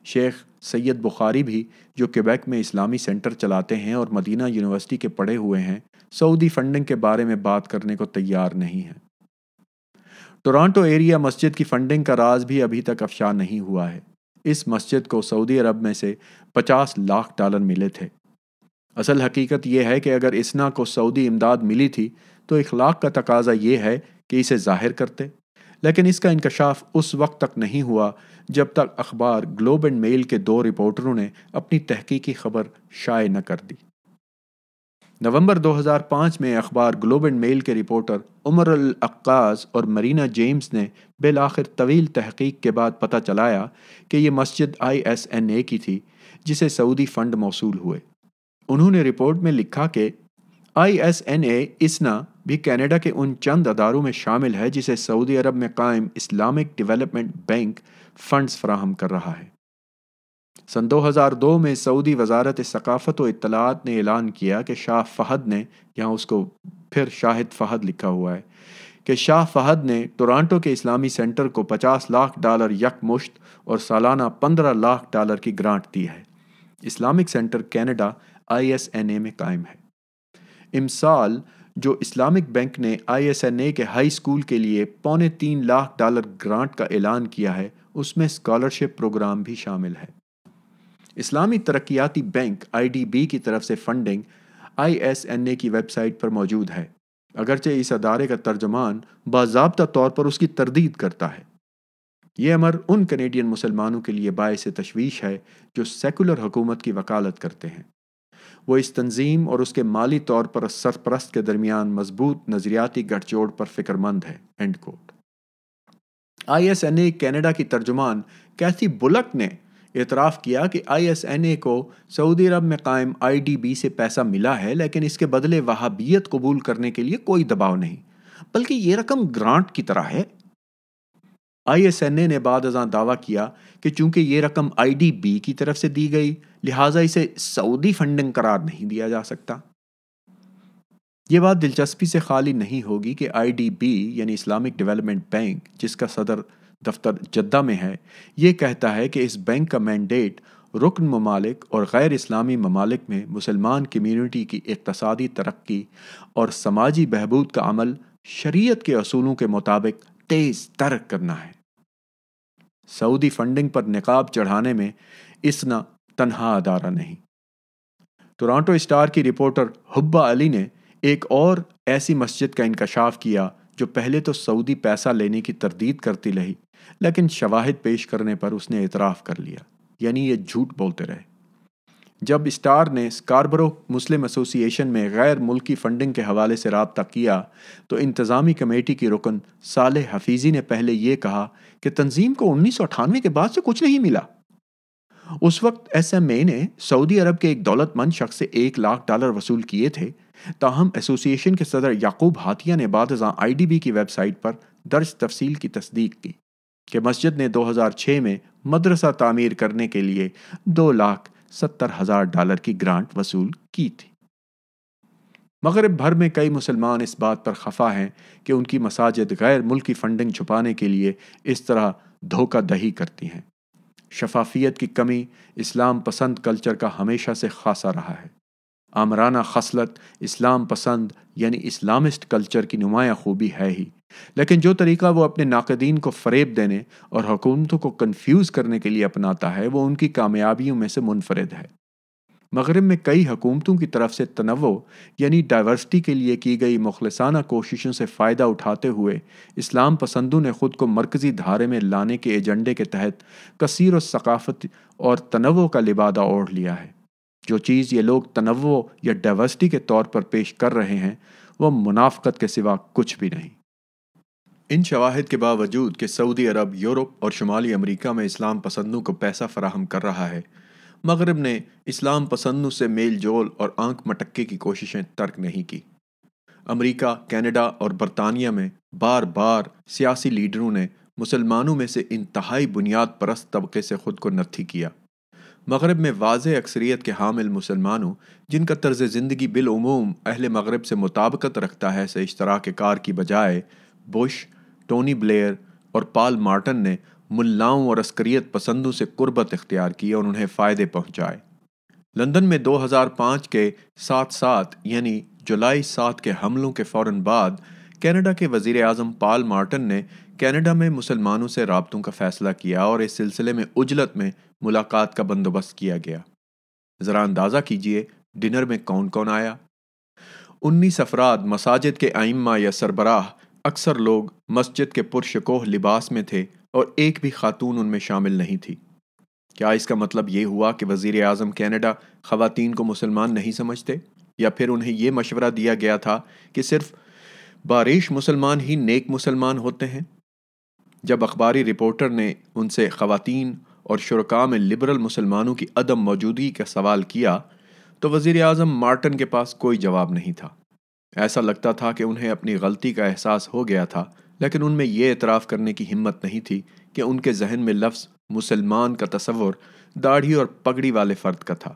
شیخ سید بخاری بھی، جو کیبیک میں اسلامی سینٹر چلاتے ہیں اور مدینہ یونیورسٹی کے پڑھے ہوئے ہیں، سعودی فنڈنگ کے بارے میں بات کرنے کو تیار نہیں ہیں۔ ٹورانٹو ایریا مسجد کی فنڈنگ کا راز بھی ابھی تک افشا نہیں ہوا ہے۔ اس مسجد کو سعودی عرب میں سے $50 لاکھ ملے تھے۔ اصل حقیقت یہ ہے کہ اگر اسنا کو سعودی امداد ملی تھی تو اخلاق کا تقاضا یہ ہے کہ اسے ظاہر کرتے، لیکن اس کا انکشاف اس وقت تک نہیں ہوا جب تک اخبار گلوب اینڈ میل کے 2 رپورٹروں نے اپنی تحقیقی خبر شائع نہ کر دی۔ نومبر 2005 میں اخبار گلوب اینڈ میل کے رپورٹر عمر الاقاز اور مرینا جیمز نے بالآخر طویل تحقیق کے بعد پتہ چلایا کہ یہ مسجد ISNA کی تھی جسے سعودی فنڈ موصول ہوئے۔ انہوں نے رپورٹ میں لکھا کہ ISNA اسنا بھی کینیڈا کے ان چند اداروں میں شامل ہے جسے سعودی عرب میں قائم اسلامک ڈیولپمنٹ بینک فنڈز فراہم کر رہا ہے۔ سن 2002 میں سعودی وزارت ثقافت و اطلاعات نے اعلان کیا کہ شاہ فہد نے، یہاں اس کو پھر شاہد فہد لکھا ہوا ہے، کہ شاہ فہد نے ٹورانٹو کے اسلامی سینٹر کو $50 لاکھ یک مشت اور سالانہ $15 لاکھ کی گرانٹ دی ہے۔ اسلامک سینٹر کینیڈا ISNA میں قائم ہے۔ امسال جو اسلامک بینک نے ISNA کے ہائی اسکول کے لیے $2.25 لاکھ گرانٹ کا اعلان کیا ہے، اس میں اسکالرشپ پروگرام بھی شامل ہے۔ اسلامی ترقیاتی بینک IDB کی طرف سے فنڈنگ ISNA کی ویب سائٹ پر موجود ہے، اگرچہ اس ادارے کا ترجمان باضابطہ طور پر اس کی تردید کرتا ہے۔ یہ امر ان کینیڈین مسلمانوں کے لیے باعث تشویش ہے جو سیکولر حکومت کی وکالت کرتے ہیں۔ وہ اس تنظیم اور اس کے مالی طور پر سرپرست کے درمیان مضبوط نظریاتی گٹھ جوڑ پر فکر مند ہے۔ اینڈ کوٹ۔ ISNA کینیڈا کی ترجمان کیتھی بلک نے اعتراف کیا کہ ISNA کو سعودی عرب میں قائم IDB سے پیسہ ملا ہے، لیکن اس کے بدلے وہابیت قبول کرنے کے لیے کوئی دباؤ نہیں، بلکہ یہ رقم گرانٹ کی طرح ہے۔ ISNA نے بعد ازاں دعویٰ کیا کہ چونکہ یہ رقم IDB کی طرف سے دی گئی لہٰذا اسے سعودی فنڈنگ قرار نہیں دیا جا سکتا۔ یہ بات دلچسپی سے خالی نہیں ہوگی کہ IDB یعنی اسلامک ڈیولپمنٹ بینک، جس کا صدر دفتر جدہ میں ہے، یہ کہتا ہے کہ اس بینک کا مینڈیٹ رکن ممالک اور غیر اسلامی ممالک میں مسلمان کمیونٹی کی اقتصادی ترقی اور سماجی بہبود کا عمل شریعت کے اصولوں کے مطابق تیز تر کرنا ہے۔ سعودی فنڈنگ پر نقاب چڑھانے میں اسنا تنہا ادارہ نہیں۔ ٹورانٹو اسٹار کی رپورٹر حبہ علی نے ایک اور ایسی مسجد کا انکشاف کیا جو پہلے تو سعودی پیسہ لینے کی تردید کرتی رہی، لیکن شواہد پیش کرنے پر اس نے اعتراف کر لیا، یعنی یہ جھوٹ بولتے رہے۔ جب اسٹار نے اسکاربرو مسلم ایسوسی ایشن میں غیر ملکی فنڈنگ کے حوالے سے رابطہ کیا تو انتظامی کمیٹی کی رکن صالح حفیظی نے پہلے یہ کہا کہ تنظیم کو 1998 کے بعد سے کچھ نہیں ملا۔ اس وقت SMA نے سعودی عرب کے ایک دولت مند شخص سے $1 لاکھ وصول کیے تھے، تاہم ایسوسی ایشن کے صدر یعقوب ہاتھیہ نے بعد ازاں IDB کی ویب سائٹ پر درج تفصیل کی تصدیق کی کہ مسجد نے 2006 میں مدرسہ تعمیر کرنے کے لیے $2,70,000 کی گرانٹ وصول کی تھی۔ مغرب بھر میں کئی مسلمان اس بات پر خفا ہیں کہ ان کی مساجد غیر ملکی فنڈنگ چھپانے کے لیے اس طرح دھوکہ دہی کرتی ہیں۔ شفافیت کی کمی اسلام پسند کلچر کا ہمیشہ سے خاصا رہا ہے۔ آمرانہ خصلت اسلام پسند یعنی اسلامسٹ کلچر کی نمایاں خوبی ہے ہی، لیکن جو طریقہ وہ اپنے ناقدین کو فریب دینے اور حکومتوں کو کنفیوز کرنے کے لیے اپناتا ہے وہ ان کی کامیابیوں میں سے منفرد ہے۔ مغرب میں کئی حکومتوں کی طرف سے تنوع یعنی ڈائیورسٹی کے لیے کی گئی مخلصانہ کوششوں سے فائدہ اٹھاتے ہوئے اسلام پسندوں نے خود کو مرکزی دھارے میں لانے کے ایجنڈے کے تحت کثیر و ثقافت اور تنوع کا لبادہ اوڑھ لیا ہے۔ جو چیز یہ لوگ تنوع یا ڈائیورسٹی کے طور پر پیش کر رہے ہیں وہ منافقت کے سوا کچھ بھی نہیں۔ ان شواہد کے باوجود کہ سعودی عرب، یورپ اور شمالی امریکہ میں اسلام پسندوں کو پیسہ فراہم کر رہا ہے، مغرب نے اسلام پسندوں سے میل جول اور آنکھ مٹکے کی کوششیں ترک نہیں کی۔ امریکہ، کینیڈا اور برطانیہ میں بار بار سیاسی لیڈروں نے مسلمانوں میں سے انتہائی بنیاد پرست طبقے سے خود کو نتھی کیا۔ مغرب میں واضح اکثریت کے حامل مسلمانوں جن کا طرز زندگی بالعموم اہل مغرب سے مطابقت رکھتا ہے سے اشتراک کار کی بجائے بش، ٹونی بلیئر اور پال مارٹن نے ملاؤں اور عسکریت پسندوں سے قربت اختیار کی اور انہیں فائدے پہنچائے۔ لندن میں 2005 کے 7/7 یعنی جولائی 7 کے حملوں کے فوراً بعد کینیڈا کے وزیر اعظم پال مارٹن نے کینیڈا میں مسلمانوں سے رابطوں کا فیصلہ کیا اور اس سلسلے میں عجلت میں ملاقات کا بندوبست کیا گیا۔ ذرا اندازہ کیجئے ڈنر میں کون کون آیا؟ 19 افراد مساجد کے ائمہ یا سربراہ، اکثر لوگ مسجد کے پرشکوہ لباس میں تھے اور ایک بھی خاتون ان میں شامل نہیں تھی۔ کیا اس کا مطلب یہ ہوا کہ وزیر اعظم کینیڈا خواتین کو مسلمان نہیں سمجھتے، یا پھر انہیں یہ مشورہ دیا گیا تھا کہ صرف باریش مسلمان ہی نیک مسلمان ہوتے ہیں؟ جب اخباری رپورٹر نے ان سے خواتین اور شرکاء میں لبرل مسلمانوں کی عدم موجودگی کا سوال کیا تو وزیر اعظم مارٹن کے پاس کوئی جواب نہیں تھا۔ ایسا لگتا تھا کہ انہیں اپنی غلطی کا احساس ہو گیا تھا، لیکن ان میں یہ اعتراف کرنے کی ہمت نہیں تھی کہ ان کے ذہن میں لفظ مسلمان کا تصور داڑھی اور پگڑی والے فرد کا تھا۔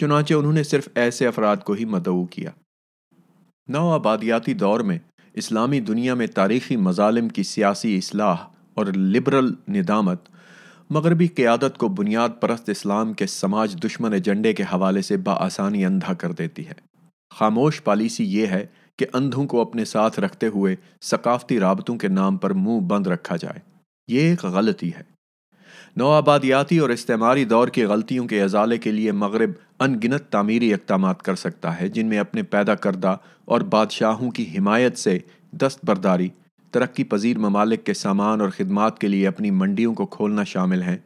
چنانچہ انہوں نے صرف ایسے افراد کو ہی مدعو کیا۔ نو آبادیاتی دور میں اسلامی دنیا میں تاریخی مظالم کی سیاسی اصلاح اور لبرل ندامت مغربی قیادت کو بنیاد پرست اسلام کے سماج دشمن ایجنڈے کے حوالے سے بآسانی اندھا کر دیتی ہے۔ خاموش پالیسی یہ ہے کہ اندھوں کو اپنے ساتھ رکھتے ہوئے ثقافتی رابطوں کے نام پر منہ بند رکھا جائے۔ یہ ایک غلطی ہے۔ نوآبادیاتی اور استعماری دور کی غلطیوں کے ازالے کے لیے مغرب ان گنت تعمیری اقدامات کر سکتا ہے، جن میں اپنے پیدا کردہ اور بادشاہوں کی حمایت سے دستبرداری، ترقی پذیر ممالک کے سامان اور خدمات کے لیے اپنی منڈیوں کو کھولنا شامل ہیں،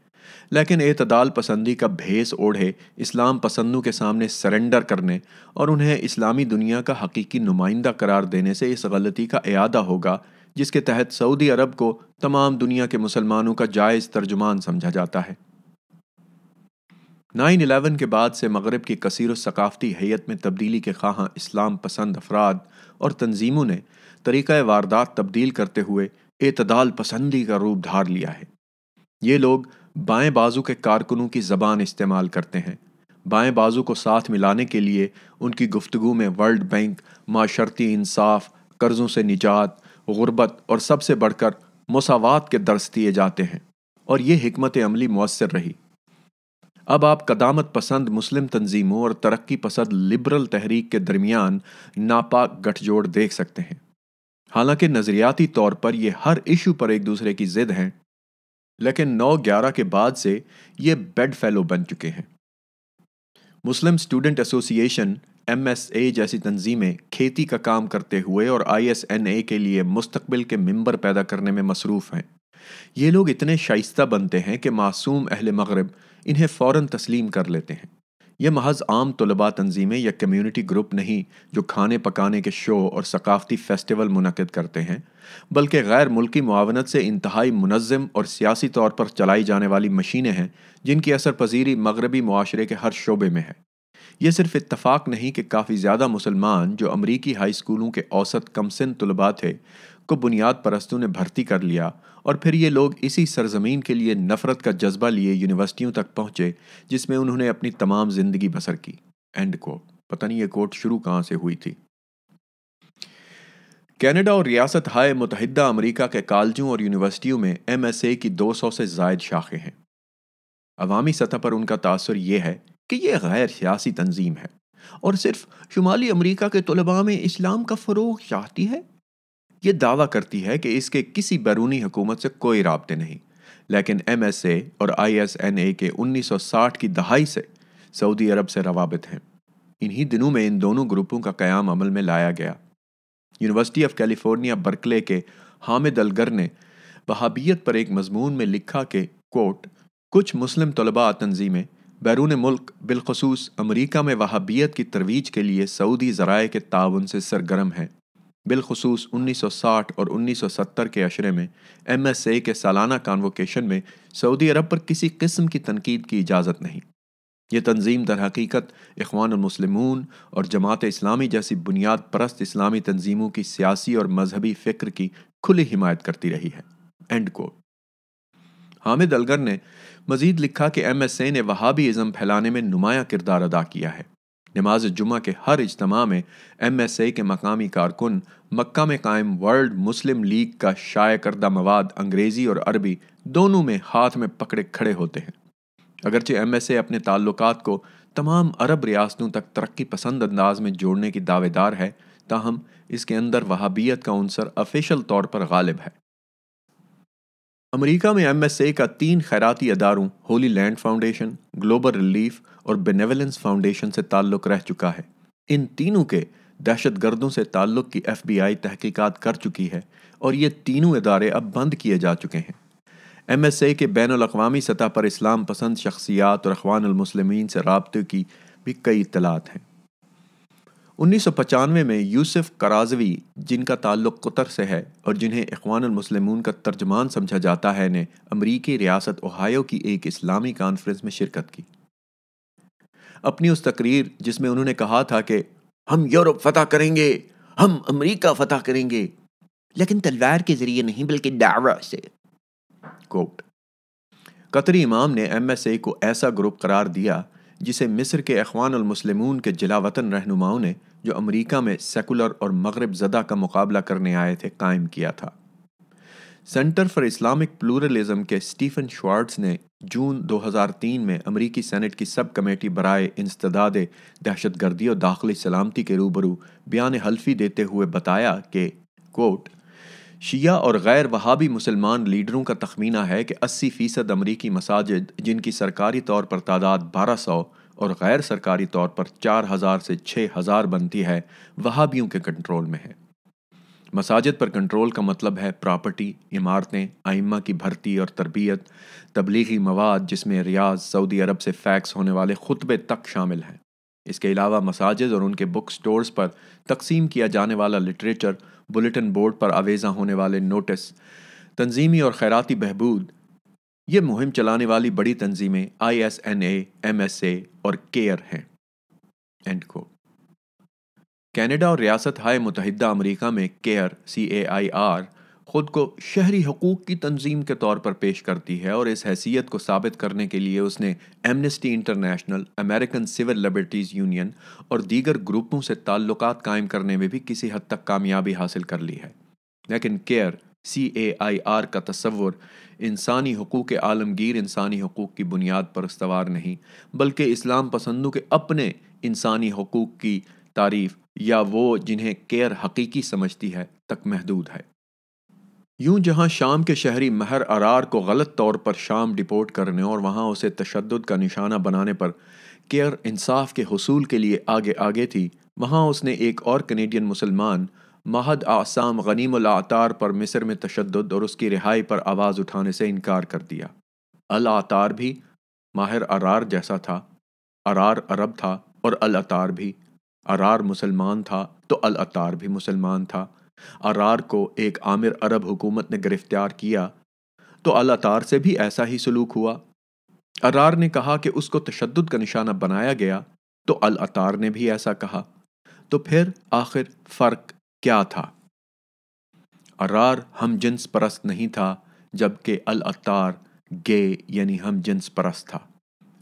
لیکن اعتدال پسندی کا بھیس اوڑھے اسلام پسندوں کے سامنے سرنڈر کرنے اور انہیں اسلامی دنیا کا حقیقی نمائندہ قرار دینے سے اس غلطی کا اعادہ ہوگا جس کے تحت سعودی عرب کو تمام دنیا کے مسلمانوں کا جائز ترجمان سمجھا جاتا ہے۔ 9/11 کے بعد سے مغرب کی کثیر الثقافتی حیت میں تبدیلی کے خواہاں اسلام پسند افراد اور تنظیموں نے طریقہ واردات تبدیل کرتے ہوئے اعتدال پسندی کا روپ دھار لیا ہے۔ یہ لوگ بائیں بازو کے کارکنوں کی زبان استعمال کرتے ہیں۔ بائیں بازو کو ساتھ ملانے کے لیے ان کی گفتگو میں ورلڈ بینک، معاشرتی انصاف، قرضوں سے نجات، غربت اور سب سے بڑھ کر مساوات کے درس دیے جاتے ہیں، اور یہ حکمت عملی مؤثر رہی۔ اب آپ قدامت پسند مسلم تنظیموں اور ترقی پسند لبرل تحریک کے درمیان ناپاک گٹھ جوڑ دیکھ سکتے ہیں۔ حالانکہ نظریاتی طور پر یہ ہر ایشو پر ایک دوسرے کی ضد ہیں، لیکن 9/11 کے بعد سے یہ بیڈ فیلو بن چکے ہیں۔ مسلم اسٹوڈنٹ ایسوسی ایشن MSA جیسی تنظیمیں کھیتی کا کام کرتے ہوئے اور ISNA کے لیے مستقبل کے ممبر پیدا کرنے میں مصروف ہیں۔ یہ لوگ اتنے شائستہ بنتے ہیں کہ معصوم اہل مغرب انہیں فوراً تسلیم کر لیتے ہیں۔ یہ محض عام طلباء تنظیمیں یا کمیونٹی گروپ نہیں جو کھانے پکانے کے شو اور ثقافتی فیسٹیول منعقد کرتے ہیں، بلکہ غیر ملکی معاونت سے انتہائی منظم اور سیاسی طور پر چلائی جانے والی مشینیں ہیں جن کی اثر پذیری مغربی معاشرے کے ہر شعبے میں ہے۔ یہ صرف اتفاق نہیں کہ کافی زیادہ مسلمان جو امریکی ہائی اسکولوں کے اوسط کم سن طلباء تھے کو بنیاد پرستوں نے بھرتی کر لیا، اور پھر یہ لوگ اسی سرزمین کے لیے نفرت کا جذبہ لیے یونیورسٹیوں تک پہنچے جس میں انہوں نے اپنی تمام زندگی بسر کی۔ End quote. پتہ نہیں یہ کوٹ شروع کہاں سے ہوئی تھی۔ کینیڈا اور ریاست ہائے متحدہ امریکہ کے کالجوں اور یونیورسٹیوں میں MSA کی 200 سے زائد شاخیں ہیں۔ عوامی سطح پر ان کا تاثر یہ ہے کہ یہ غیر سیاسی تنظیم ہے اور صرف شمالی امریکہ کے طلباء میں اسلام کا فروغ چاہتی ہے۔ یہ دعویٰ کرتی ہے کہ اس کے کسی بیرونی حکومت سے کوئی رابطے نہیں، لیکن MSA اور ISNA کے 1960 کی دہائی سے سعودی عرب سے روابط ہیں۔ انہی دنوں میں ان دونوں گروپوں کا قیام عمل میں لایا گیا۔ یونیورسٹی آف کیلیفورنیا برکلے کے حامد الگر نے وہابیت پر ایک مضمون میں لکھا کہ کوٹ کچھ مسلم طلباء تنظیمیں بیرون ملک بالخصوص امریکہ میں وہابیت کی ترویج کے لیے سعودی ذرائع کے تعاون سے سرگرم ہیں۔ بالخصوص 1960 اور 1970 کے عشرے میں MSA کے سالانہ کانووکیشن میں سعودی عرب پر کسی قسم کی تنقید کی اجازت نہیں۔ یہ تنظیم در حقیقت اخوان المسلمون اور جماعت اسلامی جیسی بنیاد پرست اسلامی تنظیموں کی سیاسی اور مذہبی فکر کی کھلی حمایت کرتی رہی ہے۔ اینڈ کوٹ۔ حامد الگر نے مزید لکھا کہ MSA نے وہابی ازم پھیلانے میں نمایاں کردار ادا کیا ہے۔ نماز جمعہ کے ہر اجتماع میں MSA کے مقامی کارکن مکہ میں قائم ورلڈ مسلم لیگ کا شائع کردہ مواد انگریزی اور عربی دونوں میں ہاتھ میں پکڑے کھڑے ہوتے ہیں۔ اگرچہ MSA اپنے تعلقات کو تمام عرب ریاستوں تک ترقی پسند انداز میں جوڑنے کی دعوے دار ہے، تاہم اس کے اندر وہابیت کا عنصر آفیشل طور پر غالب ہے۔ امریکہ میں MSA کا 3 خیراتی اداروں Holy Land Foundation, Global Relief اور بینیولنس فاؤنڈیشن سے تعلق رہ چکا ہے۔ ان تینوں کے دہشت گردوں سے تعلق کی FBI تحقیقات کر چکی ہے اور یہ تینوں ادارے اب بند کیے جا چکے ہیں۔ MSA کے بین الاقوامی سطح پر اسلام پسند شخصیات اور اخوان المسلمین سے رابطے کی بھی کئی اطلاعات ہیں۔ 1995 میں یوسف قرضاوی، جن کا تعلق قطر سے ہے اور جنہیں اخوان المسلمون کا ترجمان سمجھا جاتا ہے، نے امریکی ریاست اوہایو کی ایک اسلامی کانفرنس میں شرکت کی۔ اپنی اس تقریر جس میں انہوں نے کہا تھا کہ ہم یورپ فتح کریں گے، ہم امریکہ فتح کریں گے، لیکن تلوار کے ذریعے نہیں بلکہ دعوی سے، کوٹ۔ قطری امام نے MSA کو ایسا گروپ قرار دیا جسے مصر کے اخوان المسلمون کے جلا وطن رہنماؤں نے، جو امریکہ میں سیکولر اور مغرب زدہ کا مقابلہ کرنے آئے تھے، قائم کیا تھا۔ سینٹر فار اسلامک پلورلزم کے اسٹیفن شوارٹز نے جون 2003 میں امریکی سینٹ کی سب کمیٹی برائے انسداد دہشت گردی اور داخلی سلامتی کے روبرو بیان حلفی دیتے ہوئے بتایا کہ کوٹ، شیعہ اور غیر وہابی مسلمان لیڈروں کا تخمینہ ہے کہ 80% امریکی مساجد، جن کی سرکاری طور پر تعداد 1200 اور غیر سرکاری طور پر 4000 سے 6000 بنتی ہے، وہابیوں کے کنٹرول میں ہے۔ مساجد پر کنٹرول کا مطلب ہے پراپرٹی، عمارتیں، ائمہ کی بھرتی اور تربیت، تبلیغی مواد جس میں ریاض، سعودی عرب سے فیکس ہونے والے خطبے تک شامل ہیں۔ اس کے علاوہ مساجد اور ان کے بک سٹورز پر تقسیم کیا جانے والا لٹریچر، بلیٹن بورڈ پر آویزاں ہونے والے نوٹس، تنظیمی اور خیراتی بہبود۔ یہ مہم چلانے والی بڑی تنظیمیں ISNA، MSA اور کیئر ہیں۔ کینیڈا اور ریاست ہائے متحدہ امریکہ میں کیئر CAIR خود کو شہری حقوق کی تنظیم کے طور پر پیش کرتی ہے، اور اس حیثیت کو ثابت کرنے کے لیے اس نے Amnesty international, American civil liberties union اور دیگر گروپوں سے تعلقات قائم کرنے میں بھی کسی حد تک کامیابی حاصل کر لی ہے۔ لیکن کیئر CAIR کا تصور انسانی حقوق عالمگیر انسانی حقوق کی بنیاد پر استوار نہیں، بلکہ اسلام پسندوں کے اپنے انسانی حقوق کی تعریف، یا وہ جنہیں کیئر حقیقی سمجھتی ہے، تک محدود ہے۔ یوں جہاں شام کے شہری مہر ارار کو غلط طور پر شام ڈپورٹ کرنے اور وہاں اسے تشدد کا نشانہ بنانے پر کیئر انصاف کے حصول کے لیے آگے تھی، وہاں اس نے ایک اور کینیڈین مسلمان، مہد اعصام غنیم العطار پر مصر میں تشدد اور اس کی رہائی پر آواز اٹھانے سے انکار کر دیا۔ العطار بھی ماہر ارار جیسا تھا، ارار عرب تھا اور العطار بھی، ارار مسلمان تھا تو العطار بھی مسلمان تھا۔ ارار کو ایک آمر عرب حکومت نے گرفتار کیا تو العطار سے بھی ایسا ہی سلوک ہوا۔ ارار نے کہا کہ اس کو تشدد کا نشانہ بنایا گیا تو العطار نے بھی ایسا کہا۔ تو پھر آخر فرق کیا تھا؟ ارار ہم جنس پرست نہیں تھا، جبکہ العطار گے یعنی ہم جنس پرست تھا۔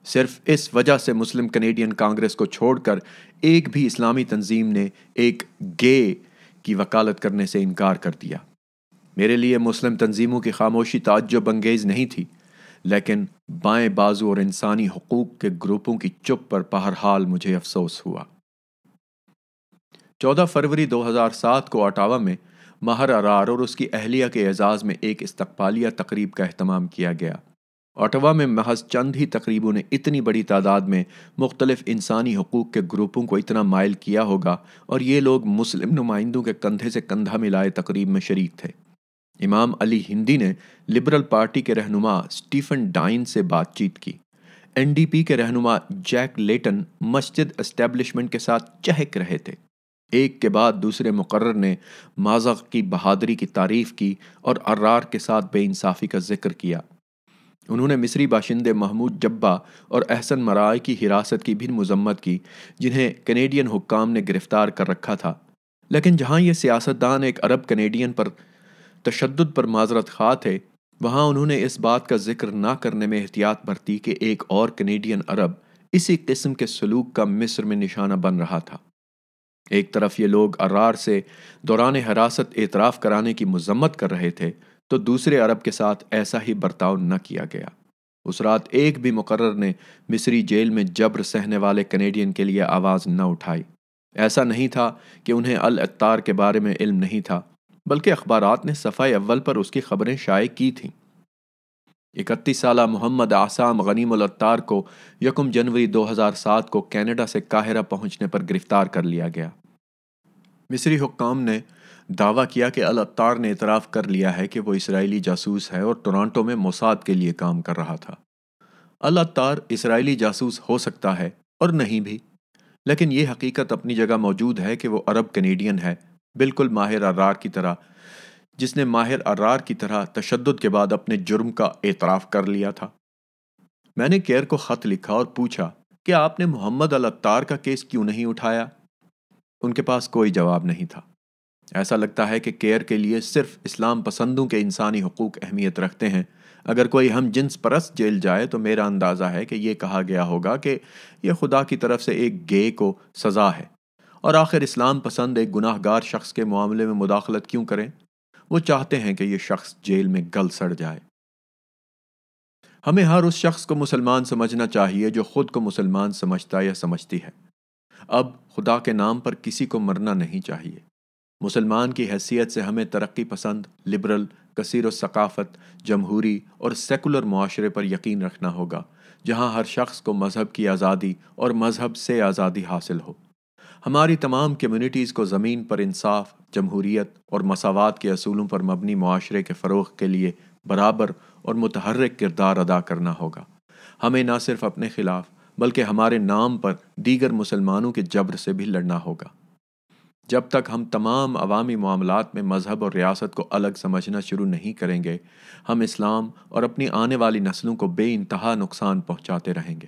صرف اس وجہ سے مسلم کینیڈین کانگریس کو چھوڑ کر ایک بھی اسلامی تنظیم نے ایک گے کی وکالت کرنے سے انکار کر دیا۔ میرے لیے مسلم تنظیموں کی خاموشی تعجب انگیز نہیں تھی، لیکن بائیں بازو اور انسانی حقوق کے گروپوں کی چپ پر بہرحال مجھے افسوس ہوا۔ 14 فروری 2007 کو اٹاوا میں ماہر ارار اور اس کی اہلیہ کے اعزاز میں ایک استقبالیہ تقریب کا اہتمام کیا گیا۔ اٹاوا میں محض چند ہی تقریبوں نے اتنی بڑی تعداد میں مختلف انسانی حقوق کے گروپوں کو اتنا مائل کیا ہوگا، اور یہ لوگ مسلم نمائندوں کے کندھے سے کندھا ملائے تقریب میں شریک تھے۔ امام علی ہندی نے لبرل پارٹی کے رہنما اسٹیفن ڈائن سے بات چیت کی۔ NDP کے رہنما جیک لیٹن مسجد اسٹیبلشمنٹ کے ساتھ چہک رہے تھے۔ ایک کے بعد دوسرے مقرر نے مازغ کی بہادری کی تعریف کی اور ارار کے ساتھ بے انصافی کا ذکر کیا۔ انہوں نے مصری باشندے محمود جبہ اور احسن مرائے کی حراست کی بھی مذمت کی، جنہیں کینیڈین حکام نے گرفتار کر رکھا تھا۔ لیکن جہاں یہ سیاستدان ایک عرب کینیڈین پر تشدد پر معذرت خواہ تھے، وہاں انہوں نے اس بات کا ذکر نہ کرنے میں احتیاط برتی کہ ایک اور کینیڈین عرب اسی قسم کے سلوک کا مصر میں نشانہ بن رہا تھا۔ ایک طرف یہ لوگ ارار سے دوران حراست اعتراف کرانے کی مذمت کر رہے تھے، تو دوسرے عرب کے ساتھ ایسا ہی برتاؤ نہ کیا گیا۔ اس رات ایک بھی مقرر نے مصری جیل میں جبر سہنے والے کینیڈین کے لیے آواز نہ اٹھائی۔ ایسا نہیں تھا کہ انہیں العطار کے بارے میں علم نہیں تھا، بلکہ اخبارات نے صفحہ اول پر اس کی خبریں شائع کی تھیں۔ 31 سالہ محمد اعصام غنیم العطار کو 1 جنوری 2007 کو کینیڈا سے قاہرہ پہنچنے پر گرفتار کر لیا گیا۔ مصری حکام نے دعویٰ کیا کہ العطار نے اعتراف کر لیا ہے کہ وہ اسرائیلی جاسوس ہے اور ٹورانٹو میں موساد کے لیے کام کر رہا تھا۔ العطار اسرائیلی جاسوس ہو سکتا ہے اور نہیں بھی، لیکن یہ حقیقت اپنی جگہ موجود ہے کہ وہ عرب کینیڈین ہے، بالکل ماہر ارار کی طرح، جس نے ماہر ارار کی طرح تشدد کے بعد اپنے جرم کا اعتراف کر لیا تھا۔ میں نے کیئر کو خط لکھا اور پوچھا کہ آپ نے محمد العطار کا کیس کیوں نہیں اٹھایا؟ ان کے پاس کوئی جواب نہیں تھا۔ ایسا لگتا ہے کہ کیئر کے لیے صرف اسلام پسندوں کے انسانی حقوق اہمیت رکھتے ہیں۔ اگر کوئی ہم جنس پرست جیل جائے تو میرا اندازہ ہے کہ یہ کہا گیا ہوگا کہ یہ خدا کی طرف سے ایک گے کو سزا ہے، اور آخر اسلام پسند ایک گناہ گار شخص کے معاملے میں مداخلت کیوں کریں؟ وہ چاہتے ہیں کہ یہ شخص جیل میں گل سڑ جائے۔ ہمیں ہر اس شخص کو مسلمان سمجھنا چاہیے جو خود کو مسلمان سمجھتا یا سمجھتی ہے۔ اب خدا کے نام پر کسی کو مرنا نہیں چاہیے۔ مسلمان کی حیثیت سے ہمیں ترقی پسند، لبرل، کثیر الثقافت، جمہوری اور سیکولر معاشرے پر یقین رکھنا ہوگا، جہاں ہر شخص کو مذہب کی آزادی اور مذہب سے آزادی حاصل ہو۔ ہماری تمام کمیونٹیز کو زمین پر انصاف، جمہوریت اور مساوات کے اصولوں پر مبنی معاشرے کے فروغ کے لیے برابر اور متحرک کردار ادا کرنا ہوگا۔ ہمیں نہ صرف اپنے خلاف بلکہ ہمارے نام پر دیگر مسلمانوں کے جبر سے بھی لڑنا ہوگا۔ جب تک ہم تمام عوامی معاملات میں مذہب اور ریاست کو الگ سمجھنا شروع نہیں کریں گے، ہم اسلام اور اپنی آنے والی نسلوں کو بے انتہا نقصان پہنچاتے رہیں گے۔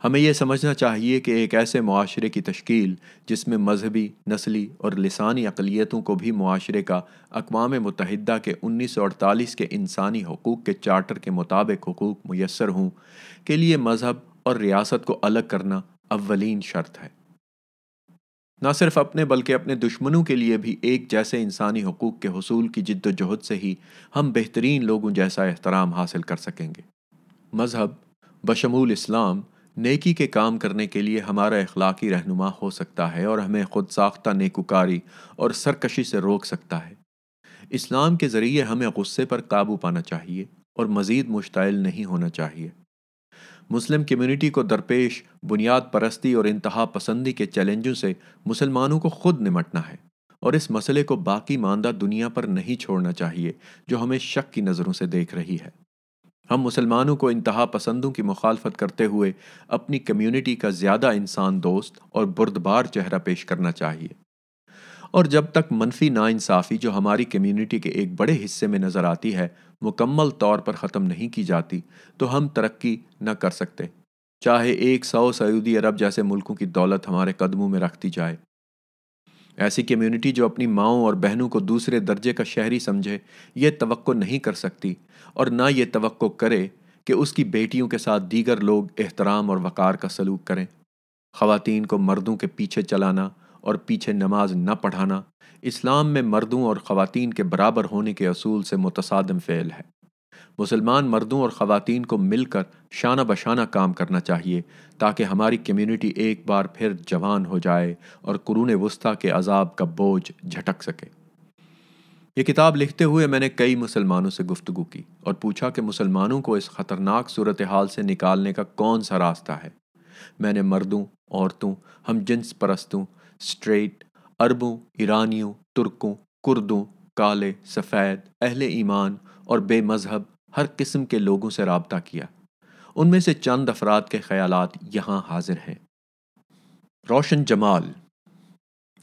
ہمیں یہ سمجھنا چاہیے کہ ایک ایسے معاشرے کی تشکیل جس میں مذہبی، نسلی اور لسانی اقلیتوں کو بھی معاشرے کا اقوام متحدہ کے 1948 کے انسانی حقوق کے چارٹر کے مطابق حقوق میسر ہوں، کے لیے مذہب اور ریاست کو الگ کرنا اولین شرط ہے۔ نہ صرف اپنے بلکہ اپنے دشمنوں کے لیے بھی ایک جیسے انسانی حقوق کے حصول کی جد و جہد سے ہی ہم بہترین لوگوں جیسا احترام حاصل کر سکیں گے۔ مذہب بشمول اسلام نیکی کے کام کرنے کے لیے ہمارا اخلاقی رہنما ہو سکتا ہے اور ہمیں خود ساختہ نیکوکاری اور سرکشی سے روک سکتا ہے۔ اسلام کے ذریعے ہمیں غصے پر قابو پانا چاہیے اور مزید مشتعل نہیں ہونا چاہیے۔ مسلم کمیونٹی کو درپیش بنیاد پرستی اور انتہا پسندی کے چیلنجوں سے مسلمانوں کو خود نمٹنا ہے، اور اس مسئلے کو باقی ماندہ دنیا پر نہیں چھوڑنا چاہیے جو ہمیں شک کی نظروں سے دیکھ رہی ہے۔ ہم مسلمانوں کو انتہا پسندوں کی مخالفت کرتے ہوئے اپنی کمیونٹی کا زیادہ انسان دوست اور بردبار چہرہ پیش کرنا چاہیے، اور جب تک منفی ناانصافی جو ہماری کمیونٹی کے ایک بڑے حصے میں نظر آتی ہے مکمل طور پر ختم نہیں کی جاتی تو ہم ترقی نہ کر سکتے، چاہے 100 سعودی عرب جیسے ملکوں کی دولت ہمارے قدموں میں رکھ دی جائے۔ ایسی کمیونٹی جو اپنی ماؤں اور بہنوں کو دوسرے درجے کا شہری سمجھے یہ توقع نہیں کر سکتی، اور نہ یہ توقع کرے کہ اس کی بیٹیوں کے ساتھ دیگر لوگ احترام اور وقار کا سلوک کریں۔ خواتین کو مردوں کے پیچھے چلانا اور پیچھے نماز نہ پڑھانا اسلام میں مردوں اور خواتین کے برابر ہونے کے اصول سے متصادم فعل ہے۔ مسلمان مردوں اور خواتین کو مل کر شانہ بشانہ کام کرنا چاہیے تاکہ ہماری کمیونٹی ایک بار پھر جوان ہو جائے اور قرون وسطیٰ کے عذاب کا بوجھ جھٹک سکے۔ یہ کتاب لکھتے ہوئے میں نے کئی مسلمانوں سے گفتگو کی اور پوچھا کہ مسلمانوں کو اس خطرناک صورتحال سے نکالنے کا کون سا راستہ ہے۔ میں نے مردوں، عورتوں، ہم جنس پرستوں، اسٹریٹ، عربوں، ایرانیوں، ترکوں، کردوں، کالے، سفید، اہل ایمان اور بے مذہب ہر قسم کے لوگوں سے رابطہ کیا۔ ان میں سے چند افراد کے خیالات یہاں حاضر ہیں۔ روشن جمال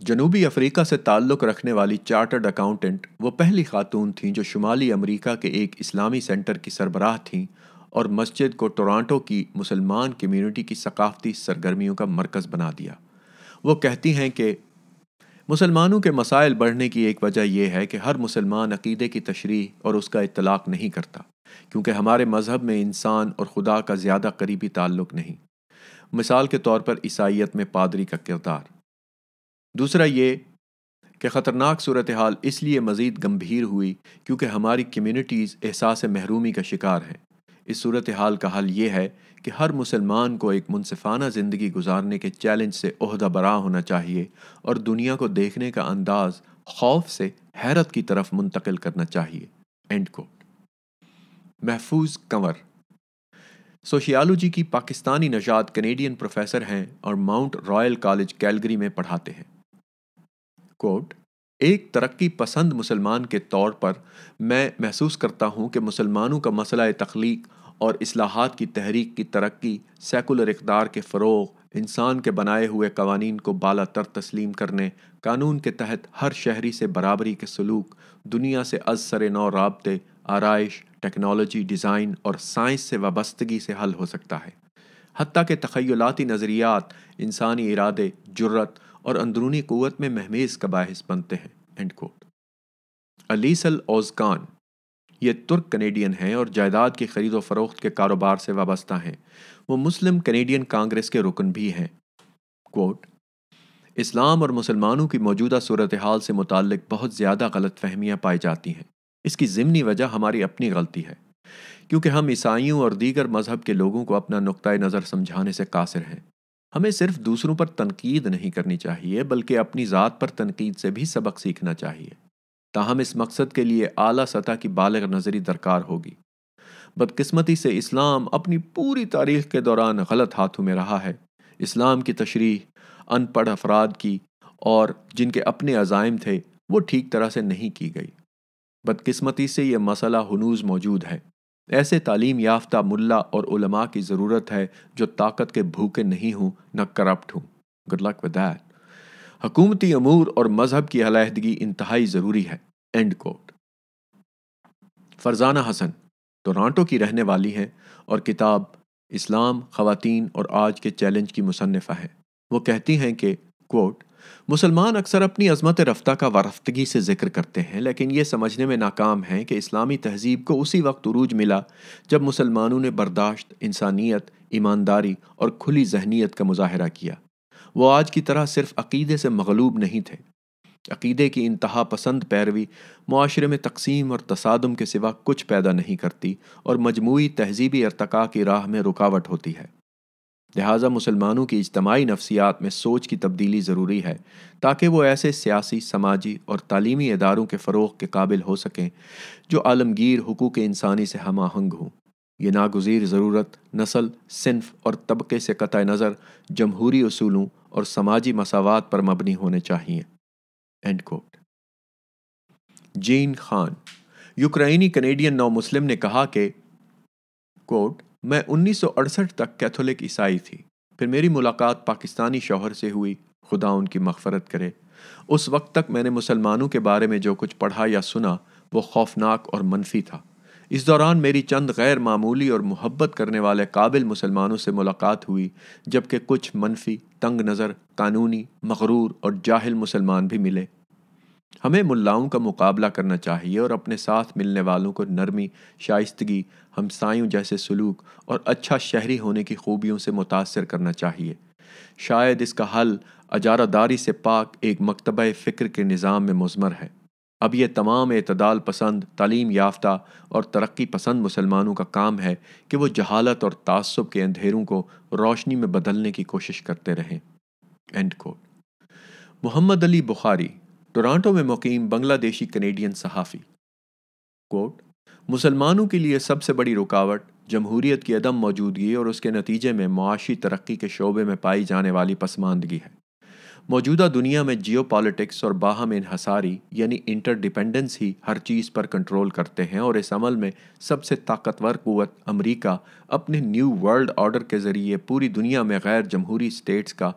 جنوبی افریقہ سے تعلق رکھنے والی چارٹرڈ اکاؤنٹنٹ، وہ پہلی خاتون تھیں جو شمالی امریکہ کے ایک اسلامی سینٹر کی سربراہ تھیں اور مسجد کو ٹورانٹو کی مسلمان کمیونٹی کی ثقافتی سرگرمیوں کا مرکز بنا دیا۔ وہ کہتی ہیں کہ مسلمانوں کے مسائل بڑھنے کی ایک وجہ یہ ہے کہ ہر مسلمان عقیدے کی تشریح اور اس کا اطلاق نہیں کرتا، کیونکہ ہمارے مذہب میں انسان اور خدا کا زیادہ قریبی تعلق نہیں۔ مثال کے طور پر عیسائیت میں پادری کا کردار۔ دوسرا یہ کہ خطرناک صورتحال اس لیے مزید گمبھیر ہوئی کیونکہ ہماری کمیونٹیز احساس محرومی کا شکار ہیں۔ اس صورتحال کا حل یہ ہے کہ ہر مسلمان کو ایک منصفانہ زندگی گزارنے کے چیلنج سے عہدہ برآ ہونا چاہیے اور دنیا کو دیکھنے کا انداز خوف سے حیرت کی طرف منتقل کرنا چاہیے۔ And quote. Mahfooz Kanwar sociology کی پاکستانی نژاد کینیڈین پروفیسر ہیں اور ماؤنٹ رائل کالج کیلگری میں پڑھاتے ہیں۔ کوٹ: ایک ترقی پسند مسلمان کے طور پر میں محسوس کرتا ہوں کہ مسلمانوں کا مسئلہ تخلیق اور اصلاحات کی تحریک کی ترقی، سیکولر اقدار کے فروغ، انسان کے بنائے ہوئے قوانین کو بالا تر تسلیم کرنے، قانون کے تحت ہر شہری سے برابری کے سلوک، دنیا سے از سر نو رابطے، آرائش، ٹیکنالوجی، ڈیزائن اور سائنس سے وابستگی سے حل ہو سکتا ہے، حتیٰ کہ تخیلاتی نظریات انسانی ارادے، جرت اور اندرونی قوت میں مہمیز کا باعث بنتے ہیں۔ And quote. علیسل اوزکان یہ ترک کینیڈین ہیں اور جائیداد کی خرید و فروخت کے کاروبار سے وابستہ ہیں۔ وہ مسلم کینیڈین کانگریس کے رکن بھی ہیں۔ کوٹ: اسلام اور مسلمانوں کی موجودہ صورتحال سے متعلق بہت زیادہ غلط فہمیاں پائی جاتی ہیں۔ اس کی ضمنی وجہ ہماری اپنی غلطی ہے، کیونکہ ہم عیسائیوں اور دیگر مذہب کے لوگوں کو اپنا نقطۂ نظر سمجھانے سے قاصر ہیں۔ ہمیں صرف دوسروں پر تنقید نہیں کرنی چاہیے، بلکہ اپنی ذات پر تنقید سے بھی سبق سیکھنا چاہیے۔ تاہم اس مقصد کے لیے اعلیٰ سطح کی بالغ نظری درکار ہوگی۔ بدقسمتی سے اسلام اپنی پوری تاریخ کے دوران غلط ہاتھوں میں رہا ہے۔ اسلام کی تشریح ان پڑھ افراد کی اور جن کے اپنے عزائم تھے وہ ٹھیک طرح سے نہیں کی گئی۔ بدقسمتی سے یہ مسئلہ ہنوز موجود ہے۔ ایسے تعلیم یافتہ ملا اور علماء کی ضرورت ہے جو طاقت کے بھوکے نہیں ہوں نہ کرپٹ ہوں۔ Good luck with that. حکومتی امور اور مذہب کی علیحدگی انتہائی ضروری ہے۔ End quote. Farzana Hasan Toronto کی رہنے والی ہیں اور کتاب اسلام، خواتین اور آج کے چیلنج کی مصنفہ ہیں۔ وہ کہتی ہیں کہ کوٹ: مسلمان اکثر اپنی عظمت رفتہ کا وارفتگی سے ذکر کرتے ہیں، لیکن یہ سمجھنے میں ناکام ہیں کہ اسلامی تہذیب کو اسی وقت عروج ملا جب مسلمانوں نے برداشت، انسانیت، ایمانداری اور کھلی ذہنیت کا مظاہرہ کیا۔ وہ آج کی طرح صرف عقیدے سے مغلوب نہیں تھے۔ عقیدے کی انتہا پسند پیروی معاشرے میں تقسیم اور تصادم کے سوا کچھ پیدا نہیں کرتی اور مجموعی تہذیبی ارتقاء کی راہ میں رکاوٹ ہوتی ہے۔ لہٰذا مسلمانوں کی اجتماعی نفسیات میں سوچ کی تبدیلی ضروری ہے تاکہ وہ ایسے سیاسی، سماجی اور تعلیمی اداروں کے فروغ کے قابل ہو سکیں جو عالمگیر حقوق انسانی سے ہم آہنگ ہوں۔ یہ ناگزیر ضرورت نسل، صنف اور طبقے سے قطع نظر جمہوری اصولوں اور سماجی مساوات پر مبنی ہونے چاہیے۔ And quote. جین خان یوکرائنی کینیڈین نو مسلم نے کہا کہ کوٹ: میں 1968 تک کیتھولک عیسائی تھی، پھر میری ملاقات پاکستانی شوہر سے ہوئی، خدا ان کی مغفرت کرے۔ اس وقت تک میں نے مسلمانوں کے بارے میں جو کچھ پڑھا یا سنا وہ خوفناک اور منفی تھا۔ اس دوران میری چند غیر معمولی اور محبت کرنے والے قابل مسلمانوں سے ملاقات ہوئی، جبکہ کچھ منفی، تنگ نظر، قانونی، مغرور اور جاہل مسلمان بھی ملے۔ ہمیں ملاؤں کا مقابلہ کرنا چاہیے اور اپنے ساتھ ملنے والوں کو نرمی، شائستگی، ہمسایوں جیسے سلوک اور اچھا شہری ہونے کی خوبیوں سے متاثر کرنا چاہیے۔ شاید اس کا حل اجارہ داری سے پاک ایک مکتبہ فکر کے نظام میں مضمر ہے۔ اب یہ تمام اعتدال پسند، تعلیم یافتہ اور ترقی پسند مسلمانوں کا کام ہے کہ وہ جہالت اور تعصب کے اندھیروں کو روشنی میں بدلنے کی کوشش کرتے رہیں۔ And quote. Muhammad Ali Bukhari Toronto میں مقیم بنگلہ دیشی کینیڈین صحافی۔ کوٹ: مسلمانوں کے لیے سب سے بڑی رکاوٹ جمہوریت کی عدم موجودگی اور اس کے نتیجے میں معاشی ترقی کے شعبے میں پائی جانے والی پسماندگی ہے۔ موجودہ دنیا میں جیو پالیٹکس اور باہم انحصاری یعنی انٹر ڈیپینڈنس ہی ہر چیز پر کنٹرول کرتے ہیں، اور اس عمل میں سب سے طاقتور قوت امریکہ اپنے نیو ورلڈ آرڈر کے ذریعے پوری دنیا میں غیر جمہوری اسٹیٹس کا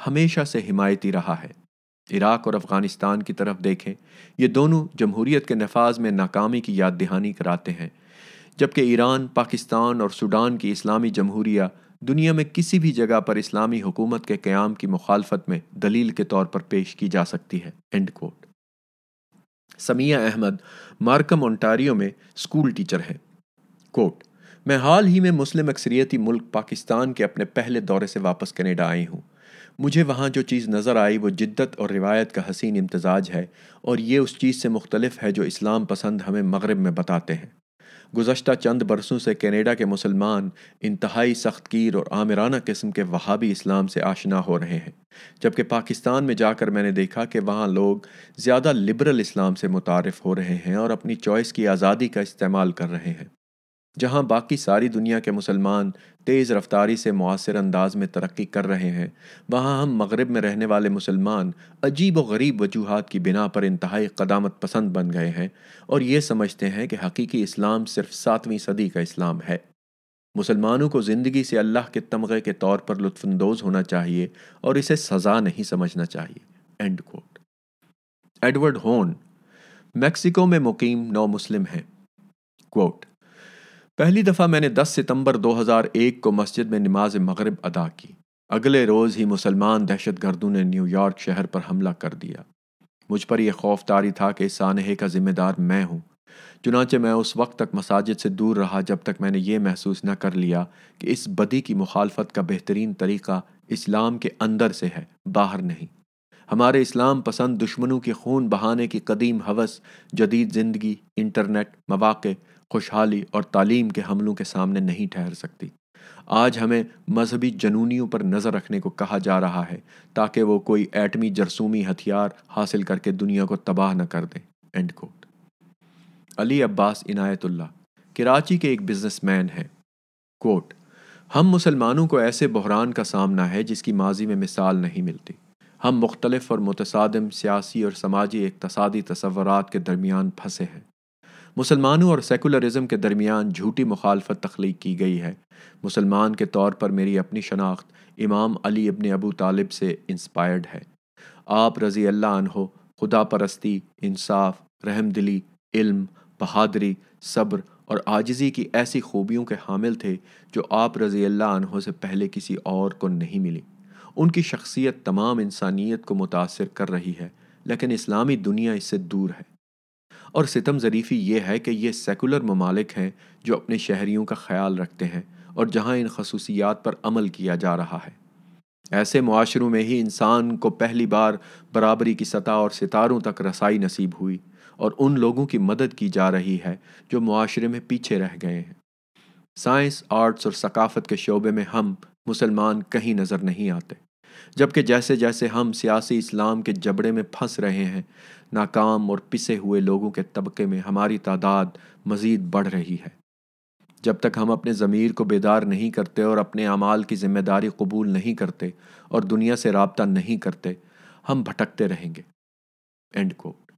ہمیشہ سے حمایتی رہا ہے۔ عراق اور افغانستان کی طرف دیکھیں، یہ دونوں جمہوریت کے نفاذ میں ناکامی کی یاد دہانی کراتے ہیں، جبکہ ایران، پاکستان اور سوڈان کی اسلامی جمہوریہ دنیا میں کسی بھی جگہ پر اسلامی حکومت کے قیام کی مخالفت میں دلیل کے طور پر پیش کی جا سکتی ہے۔ End quote. Sumaiya Ahmed Markham Ontario میں اسکول ٹیچر ہیں۔ کوٹ: میں حال ہی میں مسلم اکثریتی ملک پاکستان کے اپنے پہلے دورے سے واپس کینیڈا آئی ہوں۔ مجھے وہاں جو چیز نظر آئی وہ جدت اور روایت کا حسین امتزاج ہے، اور یہ اس چیز سے مختلف ہے جو اسلام پسند ہمیں مغرب میں بتاتے ہیں۔ گزشتہ چند برسوں سے کینیڈا کے مسلمان انتہائی سخت گیر اور آمرانہ قسم کے وہابی اسلام سے آشنا ہو رہے ہیں، جبکہ پاکستان میں جا کر میں نے دیکھا کہ وہاں لوگ زیادہ لبرل اسلام سے متعارف ہو رہے ہیں اور اپنی چوائس کی آزادی کا استعمال کر رہے ہیں۔ جہاں باقی ساری دنیا کے مسلمان تیز رفتاری سے مؤثر انداز میں ترقی کر رہے ہیں، وہاں ہم مغرب میں رہنے والے مسلمان عجیب و غریب وجوہات کی بنا پر انتہائی قدامت پسند بن گئے ہیں اور یہ سمجھتے ہیں کہ حقیقی اسلام صرف 7ویں صدی کا اسلام ہے۔ مسلمانوں کو زندگی سے اللہ کے تمغے کے طور پر لطف اندوز ہونا چاہیے اور اسے سزا نہیں سمجھنا چاہیے۔ And quote. ایڈورڈ ہون میکسیکو میں مقیم نو مسلم ہیں۔ کوٹ: پہلی دفعہ میں نے 10 ستمبر 2001 کو مسجد میں نماز مغرب ادا کی۔ اگلے روز ہی مسلمان دہشت گردوں نے نیو یارک شہر پر حملہ کر دیا۔ مجھ پر یہ خوف طاری تھا کہ اس سانحے کا ذمہ دار میں ہوں، چنانچہ میں اس وقت تک مساجد سے دور رہا جب تک میں نے یہ محسوس نہ کر لیا کہ اس بدی کی مخالفت کا بہترین طریقہ اسلام کے اندر سے ہے، باہر نہیں۔ ہمارے اسلام پسند دشمنوں کی خون بہانے کی قدیم ہوس جدید زندگی، انٹرنیٹ، مواقع، خوشحالی اور تعلیم کے حملوں کے سامنے نہیں ٹھہر سکتی۔ آج ہمیں مذہبی جنونیوں پر نظر رکھنے کو کہا جا رہا ہے تاکہ وہ کوئی ایٹمی جرثومی ہتھیار حاصل کر کے دنیا کو تباہ نہ کر دیں۔ And quote. علی عباس عنایت اللہ کراچی کے ایک بزنس مین ہیں۔ کوٹ: ہم مسلمانوں کو ایسے بحران کا سامنا ہے جس کی ماضی میں مثال نہیں ملتی۔ ہم مختلف اور متصادم سیاسی اور سماجی اقتصادی تصورات کے درمیان پھنسے ہیں۔ مسلمانوں اور سیکولرزم کے درمیان جھوٹی مخالفت تخلیق کی گئی ہے۔ مسلمان کے طور پر میری اپنی شناخت امام علی ابن ابو طالب سے انسپائرڈ ہے۔ آپ رضی اللہ عنہ خدا پرستی، انصاف، رحم دلی، علم، بہادری، صبر اور عاجزی کی ایسی خوبیوں کے حامل تھے جو آپ رضی اللہ عنہ سے پہلے کسی اور کو نہیں ملی۔ ان کی شخصیت تمام انسانیت کو متاثر کر رہی ہے، لیکن اسلامی دنیا اس سے دور ہے۔ اور ستم ظریفی یہ ہے کہ یہ سیکولر ممالک ہیں جو اپنے شہریوں کا خیال رکھتے ہیں اور جہاں ان خصوصیات پر عمل کیا جا رہا ہے۔ ایسے معاشروں میں ہی انسان کو پہلی بار برابری کی سطح اور ستاروں تک رسائی نصیب ہوئی، اور ان لوگوں کی مدد کی جا رہی ہے جو معاشرے میں پیچھے رہ گئے ہیں۔ سائنس، آرٹس اور ثقافت کے شعبے میں ہم مسلمان کہیں نظر نہیں آتے، جبکہ جیسے جیسے ہم سیاسی اسلام کے جبڑے میں پھنس رہے ہیں، ناکام اور پسے ہوئے لوگوں کے طبقے میں ہماری تعداد مزید بڑھ رہی ہے۔ جب تک ہم اپنے ضمیر کو بیدار نہیں کرتے اور اپنے اعمال کی ذمہ داری قبول نہیں کرتے اور دنیا سے رابطہ نہیں کرتے، ہم بھٹکتے رہیں گے۔ End quote.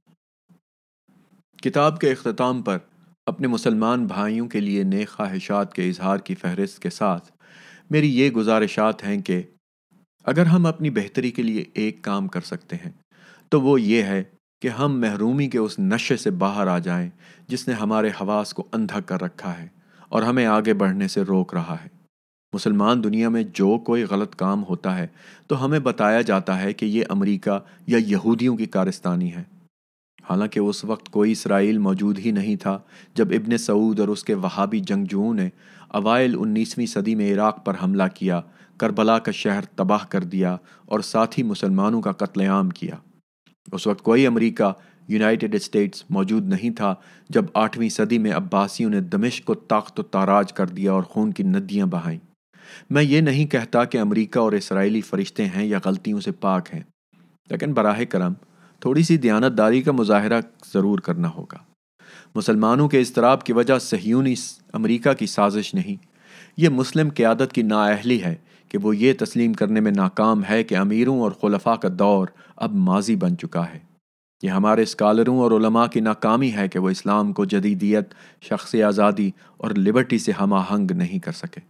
کتاب کے اختتام پر اپنے مسلمان بھائیوں کے لیے نیک خواہشات کے اظہار کی فہرست کے ساتھ میری یہ گزارشات ہیں کہ اگر ہم اپنی بہتری کے لیے ایک کام کر سکتے ہیں تو وہ یہ ہے کہ ہم محرومی کے اس نشے سے باہر آ جائیں جس نے ہمارے حواس کو اندھا کر رکھا ہے اور ہمیں آگے بڑھنے سے روک رہا ہے۔ مسلمان دنیا میں جو کوئی غلط کام ہوتا ہے تو ہمیں بتایا جاتا ہے کہ یہ امریکہ یا یہودیوں کی کارستانی ہے، حالانکہ اس وقت کوئی اسرائیل موجود ہی نہیں تھا جب ابن سعود اور اس کے وہابی جنگجوؤں نے اوائل 19ویں صدی میں عراق پر حملہ کیا، کربلا کا شہر تباہ کر دیا اور ساتھ ہی مسلمانوں کا قتل عام کیا۔ اس وقت کوئی امریکہ، یونائٹڈ اسٹیٹس موجود نہیں تھا جب 8ویں صدی میں عباسیوں نے دمشق کو طاقت و تاراج کر دیا اور خون کی ندیاں بہائیں۔ میں یہ نہیں کہتا کہ امریکہ اور اسرائیلی فرشتے ہیں یا غلطیوں سے پاک ہیں، لیکن براہ کرم تھوڑی سی دیانتداری کا مظاہرہ ضرور کرنا ہوگا۔ مسلمانوں کے اضطراب کی وجہ صہیونی امریکہ کی سازش نہیں، یہ مسلم قیادت کی نااہلی ہے کہ وہ یہ تسلیم کرنے میں ناکام ہے کہ امیروں اور خلفاء کا دور اب ماضی بن چکا ہے۔ یہ ہمارے اسکالروں اور علماء کی ناکامی ہے کہ وہ اسلام کو جدیدیت، شخصی آزادی اور لبرٹی سے ہم آہنگ نہیں کر سکے۔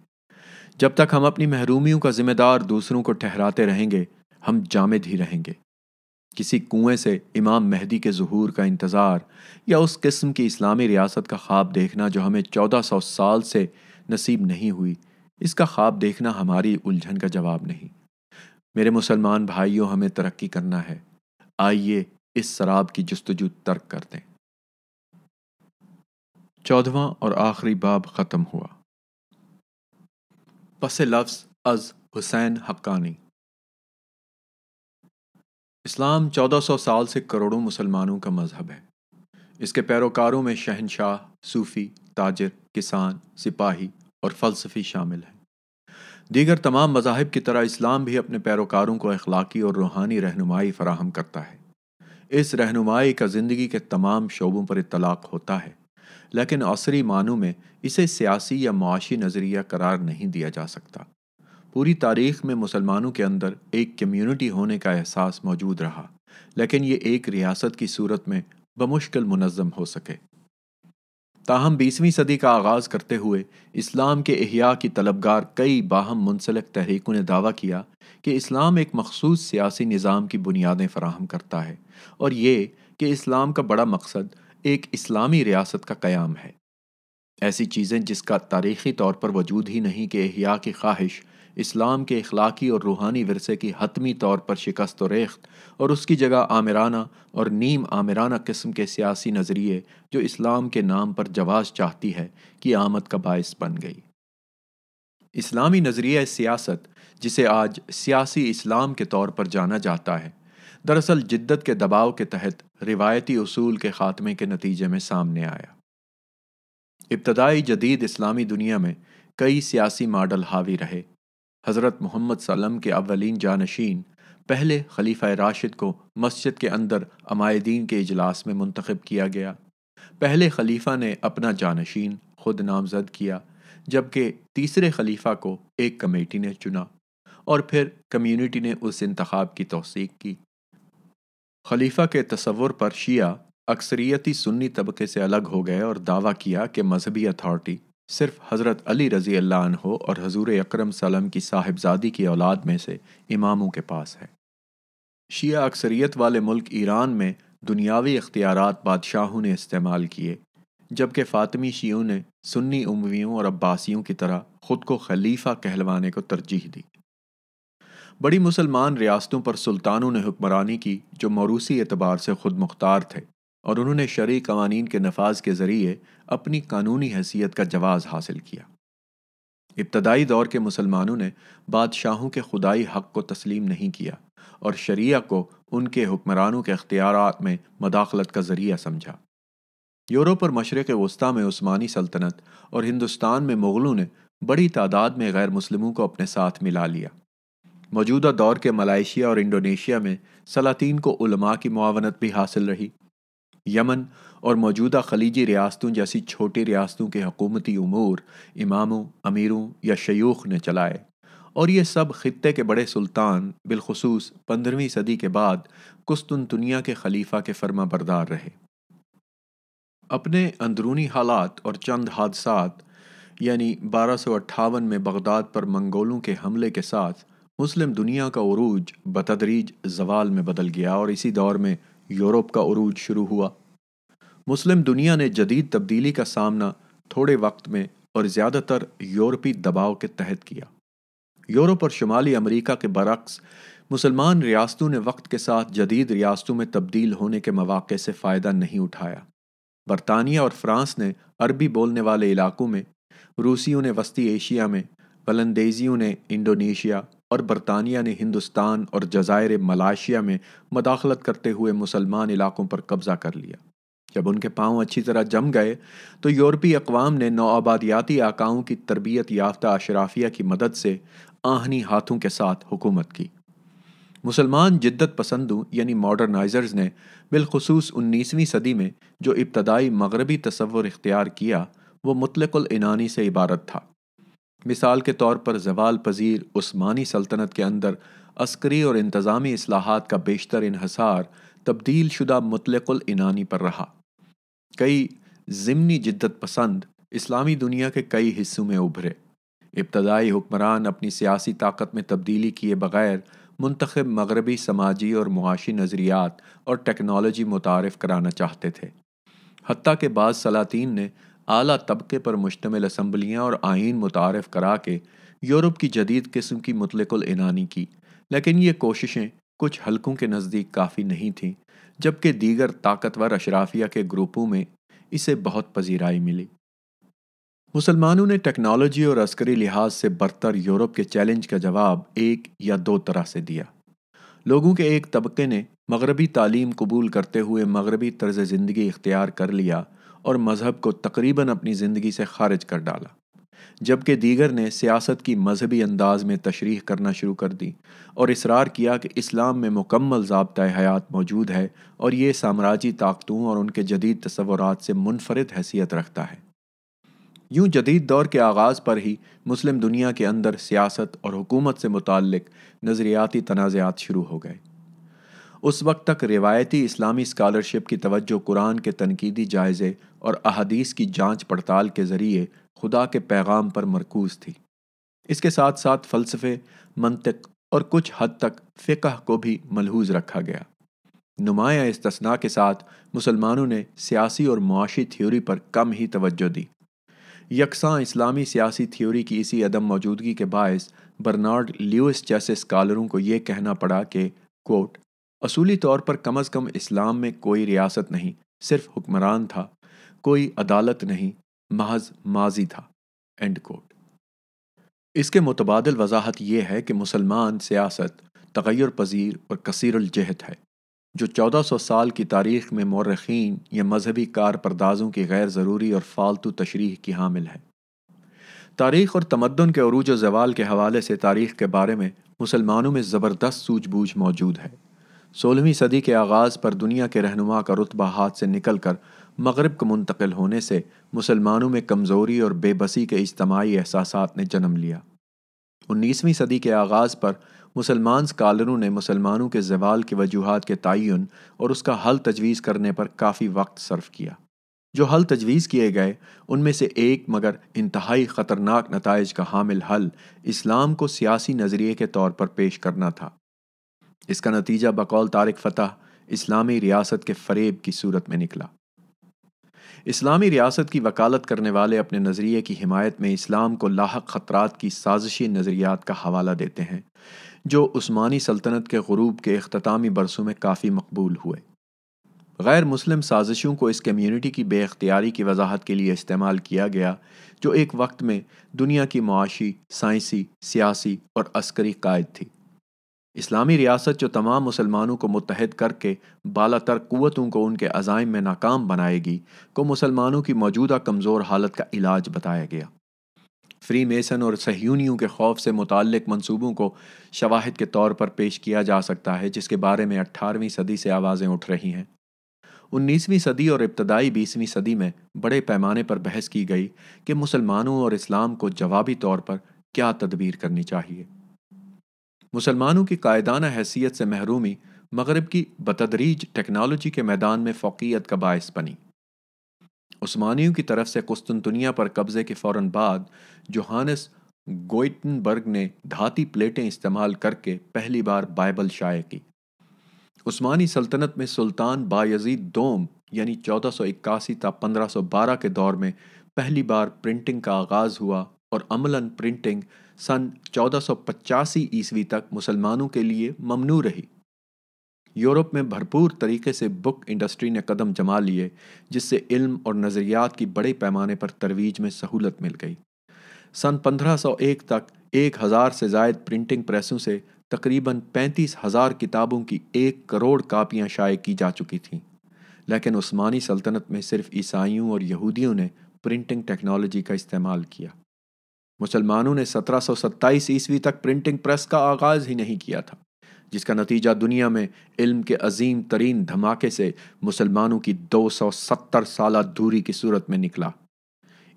جب تک ہم اپنی محرومیوں کا ذمہ دار دوسروں کو ٹھہراتے رہیں گے، ہم جامد ہی رہیں گے۔ کسی کنویں سے امام مہدی کے ظہور کا انتظار یا اس قسم کی اسلامی ریاست کا خواب دیکھنا جو ہمیں 1400 سال سے نصیب نہیں ہوئی، اس کا خواب دیکھنا ہماری الجھن کا جواب نہیں۔ میرے مسلمان بھائیوں، ہمیں ترقی کرنا ہے، آئیے اس سراب کی جستجو ترک کر دیں۔ 14واں اور آخری باب ختم ہوا۔ پس لفظ از حسین حقانی۔ اسلام 1400 سال سے کروڑوں مسلمانوں کا مذہب ہے۔ اس کے پیروکاروں میں شہنشاہ، صوفی، تاجر، کسان، سپاہی اور فلسفی شامل ہیں۔ دیگر تمام مذاہب کی طرح اسلام بھی اپنے پیروکاروں کو اخلاقی اور روحانی رہنمائی فراہم کرتا ہے۔ اس رہنمائی کا زندگی کے تمام شعبوں پر اطلاق ہوتا ہے۔ لیکن عصری معنوں میں اسے سیاسی یا معاشی نظریہ قرار نہیں دیا جا سکتا۔ پوری تاریخ میں مسلمانوں کے اندر ایک کمیونٹی ہونے کا احساس موجود رہا، لیکن یہ ایک ریاست کی صورت میں بمشکل منظم ہو سکے۔ تاہم 20ویں صدی کا آغاز کرتے ہوئے اسلام کے احیاء کی طلبگار کئی باہم منسلک تحریکوں نے دعویٰ کیا کہ اسلام ایک مخصوص سیاسی نظام کی بنیادیں فراہم کرتا ہے، اور یہ کہ اسلام کا بڑا مقصد ایک اسلامی ریاست کا قیام ہے۔ ایسی چیزیں جس کا تاریخی طور پر وجود ہی نہیں کہ احیاء کی خواہش اسلام کے اخلاقی اور روحانی ورثے کی حتمی طور پر شکست و ریخت، اور اس کی جگہ آمرانہ اور نیم آمرانہ قسم کے سیاسی نظریے جو اسلام کے نام پر جواز چاہتی ہے کی آمد کا باعث بن گئی۔ اسلامی نظریہ سیاست، جسے آج سیاسی اسلام کے طور پر جانا جاتا ہے، دراصل جدت کے دباؤ کے تحت روایتی اصول کے خاتمے کے نتیجے میں سامنے آیا۔ ابتدائی جدید اسلامی دنیا میں کئی سیاسی ماڈل حاوی رہے۔ حضرت محمد صلی اللہ علیہ وسلم کے اولین جانشین پہلے خلیفہ راشد کو مسجد کے اندر عمائدین کے اجلاس میں منتخب کیا گیا۔ پہلے خلیفہ نے اپنا جانشین خود نامزد کیا، جبکہ تیسرے خلیفہ کو ایک کمیٹی نے چنا، اور پھر کمیونٹی نے اس انتخاب کی توثیق کی۔ خلیفہ کے تصور پر شیعہ اکثریتی سنی طبقے سے الگ ہو گئے اور دعویٰ کیا کہ مذہبی اتھارٹی صرف حضرت علی رضی اللہ عنہ اور حضور اکرم صلی اللہ علیہ وسلم کی صاحبزادی کی اولاد میں سے اماموں کے پاس ہے۔ شیعہ اکثریت والے ملک ایران میں دنیاوی اختیارات بادشاہوں نے استعمال کیے، جبکہ فاطمی شیعوں نے سنی امویوں اور عباسیوں کی طرح خود کو خلیفہ کہلوانے کو ترجیح دی۔ بڑی مسلمان ریاستوں پر سلطانوں نے حکمرانی کی جو موروثی اعتبار سے خود مختار تھے، اور انہوں نے شرعی قوانین کے نفاذ کے ذریعے اپنی قانونی حیثیت کا جواز حاصل کیا۔ ابتدائی دور کے مسلمانوں نے بادشاہوں کے خدائی حق کو تسلیم نہیں کیا اور شریعہ کو ان کے حکمرانوں کے اختیارات میں مداخلت کا ذریعہ سمجھا۔ یورپ اور مشرق وسطیٰ میں عثمانی سلطنت اور ہندوستان میں مغلوں نے بڑی تعداد میں غیر مسلموں کو اپنے ساتھ ملا لیا۔ موجودہ دور کے ملائیشیا اور انڈونیشیا میں سلاطین کو علماء کی معاونت بھی حاصل رہی۔ یمن اور موجودہ خلیجی ریاستوں جیسی چھوٹی ریاستوں کے حکومتی امور اماموں، امیروں یا شیوخ نے چلائے، اور یہ سب خطے کے بڑے سلطان بالخصوص 15ویں صدی کے بعد قسطنطنیہ کے خلیفہ کے فرما بردار رہے۔ اپنے اندرونی حالات اور چند حادثات یعنی 1258 میں بغداد پر منگولوں کے حملے کے ساتھ مسلم دنیا کا عروج بتدریج زوال میں بدل گیا، اور اسی دور میں یورپ کا عروج شروع ہوا۔ مسلم دنیا نے جدید تبدیلی کا سامنا تھوڑے وقت میں اور زیادہ تر یورپی دباؤ کے تحت کیا۔ یورپ اور شمالی امریکہ کے برعکس مسلمان ریاستوں نے وقت کے ساتھ جدید ریاستوں میں تبدیل ہونے کے مواقع سے فائدہ نہیں اٹھایا۔ برطانیہ اور فرانس نے عربی بولنے والے علاقوں میں، روسیوں نے وسطی ایشیا میں، ولندیزیوں نے انڈونیشیا اور برطانیہ نے ہندوستان اور جزائر ملائیشیا میں مداخلت کرتے ہوئے مسلمان علاقوں پر قبضہ کر لیا۔ جب ان کے پاؤں اچھی طرح جم گئے تو یورپی اقوام نے نوآبادیاتی آقاؤں کی تربیت یافتہ اشرافیہ کی مدد سے آہنی ہاتھوں کے ساتھ حکومت کی۔ مسلمان جدت پسندوں یعنی ماڈرنائزرز نے بالخصوص 19ویں صدی میں جو ابتدائی مغربی تصور اختیار کیا وہ مطلق العنانی سے عبارت تھا۔ مثال کے طور پر زوال پذیر عثمانی سلطنت کے اندر عسکری اور انتظامی اصلاحات کا بیشتر انحصار تبدیل شدہ مطلق العنانی پر رہا۔ کئی ضمنی جدت پسند اسلامی دنیا کے کئی حصوں میں ابھرے۔ ابتدائی حکمران اپنی سیاسی طاقت میں تبدیلی کیے بغیر منتخب مغربی سماجی اور معاشی نظریات اور ٹیکنالوجی متعارف کرانا چاہتے تھے۔ حتیٰ کہ بعض سلاطین نے اعلیٰ طبقے پر مشتمل اسمبلیاں اور آئین متعارف کرا کے یورپ کی جدید قسم کی مطلق العنانی کی، لیکن یہ کوششیں کچھ حلقوں کے نزدیک کافی نہیں تھیں، جبکہ دیگر طاقتور اشرافیہ کے گروپوں میں اسے بہت پذیرائی ملی۔ مسلمانوں نے ٹیکنالوجی اور عسکری لحاظ سے برتر یورپ کے چیلنج کا جواب ایک یا دو طرح سے دیا۔ لوگوں کے ایک طبقے نے مغربی تعلیم قبول کرتے ہوئے مغربی طرز زندگی اختیار کر لیا اور مذہب کو تقریباً اپنی زندگی سے خارج کر ڈالا۔ جبکہ دیگر نے سیاست کی مذہبی انداز میں تشریح کرنا شروع کر دی اور اصرار کیا کہ اسلام میں مکمل ضابطۂ حیات موجود ہے اور یہ سامراجی طاقتوں اور ان کے جدید تصورات سے منفرد حیثیت رکھتا ہے۔ یوں جدید دور کے آغاز پر ہی مسلم دنیا کے اندر سیاست اور حکومت سے متعلق نظریاتی تنازعات شروع ہو گئے۔ اس وقت تک روایتی اسلامی اسکالرشپ کی توجہ قرآن کے تنقیدی جائزے اور احادیث کی جانچ پڑتال کے ذریعے خدا کے پیغام پر مرکوز تھی۔ اس کے ساتھ ساتھ فلسفے، منطق اور کچھ حد تک فقہ کو بھی ملحوظ رکھا گیا۔ نمایاں استثناء کے ساتھ مسلمانوں نے سیاسی اور معاشی تھیوری پر کم ہی توجہ دی۔ یکساں اسلامی سیاسی تھیوری کی اسی عدم موجودگی کے باعث برنارڈ لیوس جیسے اسکالروں کو یہ کہنا پڑا کہ کوٹ اصولی طور پر کم از کم اسلام میں کوئی ریاست نہیں، صرف حکمران تھا، کوئی عدالت نہیں، محض ماضی تھا، اینڈ کوٹ۔ اس کے متبادل وضاحت یہ ہے کہ مسلمان سیاست تغیر پذیر اور کثیر الجہت ہے، جو 1400 سال کی تاریخ میں مورخین یا مذہبی کار پردازوں کی غیر ضروری اور فالتو تشریح کی حامل ہے۔ تاریخ اور تمدن کے عروج و زوال کے حوالے سے تاریخ کے بارے میں مسلمانوں میں زبردست سوجھ بوجھ موجود ہے۔ 16ویں صدی کے آغاز پر دنیا کے رہنما کا رتبہ ہاتھ سے نکل کر مغرب کو منتقل ہونے سے مسلمانوں میں کمزوری اور بے بسی کے اجتماعی احساسات نے جنم لیا۔ 19ویں صدی کے آغاز پر مسلمان اسکالروں نے مسلمانوں کے زوال کی وجوہات کے تعین اور اس کا حل تجویز کرنے پر کافی وقت صرف کیا۔ جو حل تجویز کیے گئے ان میں سے ایک مگر انتہائی خطرناک نتائج کا حامل حل اسلام کو سیاسی نظریے کے طور پر پیش کرنا تھا۔ اس کا نتیجہ بقول طارق فتح اسلامی ریاست کے فریب کی صورت میں نکلا۔ اسلامی ریاست کی وکالت کرنے والے اپنے نظریے کی حمایت میں اسلام کو لاحق خطرات کی سازشی نظریات کا حوالہ دیتے ہیں، جو عثمانی سلطنت کے غروب کے اختتامی برسوں میں کافی مقبول ہوئے۔ غیر مسلم سازشوں کو اس کمیونٹی کی بے اختیاری کی وضاحت کے لیے استعمال کیا گیا، جو ایک وقت میں دنیا کی معاشی، سائنسی، سیاسی اور عسکری قائد تھی۔ اسلامی ریاست جو تمام مسلمانوں کو متحد کر کے بالا تر قوتوں کو ان کے عزائم میں ناکام بنائے گی، کو مسلمانوں کی موجودہ کمزور حالت کا علاج بتایا گیا۔ فری میسن اور صہیونیوں کے خوف سے متعلق منصوبوں کو شواہد کے طور پر پیش کیا جا سکتا ہے، جس کے بارے میں 18ویں صدی سے آوازیں اٹھ رہی ہیں۔ 19ویں صدی اور ابتدائی 20ویں صدی میں بڑے پیمانے پر بحث کی گئی کہ مسلمانوں اور اسلام کو جوابی طور پر کیا تدبیر کرنی چاہیے۔ مسلمانوں کی قائدانہ حیثیت سے محرومی مغرب کی بتدریج ٹیکنالوجی کے میدان میں فوقیت کا باعث بنی۔ عثمانیوں کی طرف سے قسطنطنیہ پر قبضے کے فوراً بعد جوہانس گوئٹنبرگ نے دھاتی پلیٹیں استعمال کر کے پہلی بار بائبل شائع کی۔ عثمانی سلطنت میں سلطان بایزید دوم یعنی 1481 تا 1512 کے دور میں پہلی بار پرنٹنگ کا آغاز ہوا اور عملاً پرنٹنگ سن 1485 عیسوی تک مسلمانوں کے لیے ممنوع رہی۔ یورپ میں بھرپور طریقے سے بک انڈسٹری نے قدم جما لیے، جس سے علم اور نظریات کی بڑے پیمانے پر ترویج میں سہولت مل گئی۔ سن 1501 تک 1000 سے زائد پرنٹنگ پریسوں سے تقریباً 35,000 کتابوں کی 1 کروڑ کاپیاں شائع کی جا چکی تھیں، لیکن عثمانی سلطنت میں صرف عیسائیوں اور یہودیوں نے پرنٹنگ ٹیکنالوجی کا استعمال کیا۔ مسلمانوں نے 1727 عیسوی تک پرنٹنگ پریس کا آغاز ہی نہیں کیا تھا، جس کا نتیجہ دنیا میں علم کے عظیم ترین دھماکے سے مسلمانوں کی 270 سالہ دوری کی صورت میں نکلا۔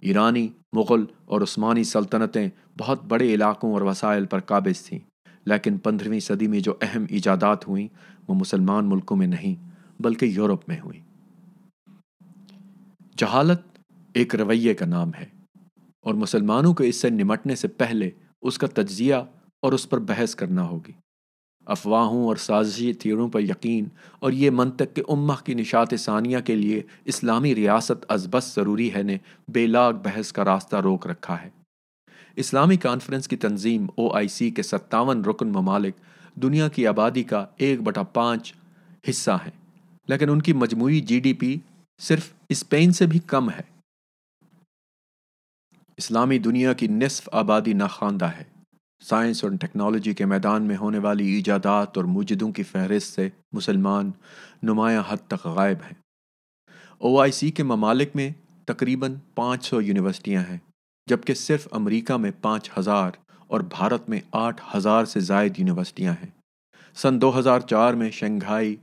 ایرانی، مغل اور عثمانی سلطنتیں بہت بڑے علاقوں اور وسائل پر قابض تھیں، لیکن 15ویں صدی میں جو اہم ایجادات ہوئیں وہ مسلمان ملکوں میں نہیں بلکہ یورپ میں ہوئیں۔ جہالت ایک رویے کا نام ہے، اور مسلمانوں کو اس سے نمٹنے سے پہلے اس کا تجزیہ اور اس پر بحث کرنا ہوگی۔ افواہوں اور سازشی تھیوروں پر یقین اور یہ منطق کہ امہ کی نشاط ثانیہ کے لیے اسلامی ریاست از بس ضروری ہے نے بے لاگ بحث کا راستہ روک رکھا ہے۔ اسلامی کانفرنس کی تنظیم OIC کے 57 رکن ممالک دنیا کی آبادی کا 1/5 حصہ ہیں، لیکن ان کی مجموعی GDP صرف اسپین سے بھی کم ہے۔ اسلامی دنیا کی نصف آبادی ناخواندہ ہے۔ سائنس اور ٹیکنالوجی کے میدان میں ہونے والی ایجادات اور موجدوں کی فہرست سے مسلمان نمایاں حد تک غائب ہیں۔ OIC کے ممالک میں تقریباً 500 یونیورسٹیاں ہیں، جبکہ صرف امریکہ میں 5,000 اور بھارت میں 8,000 سے زائد یونیورسٹیاں ہیں۔ سن 2004 میں شنگھائی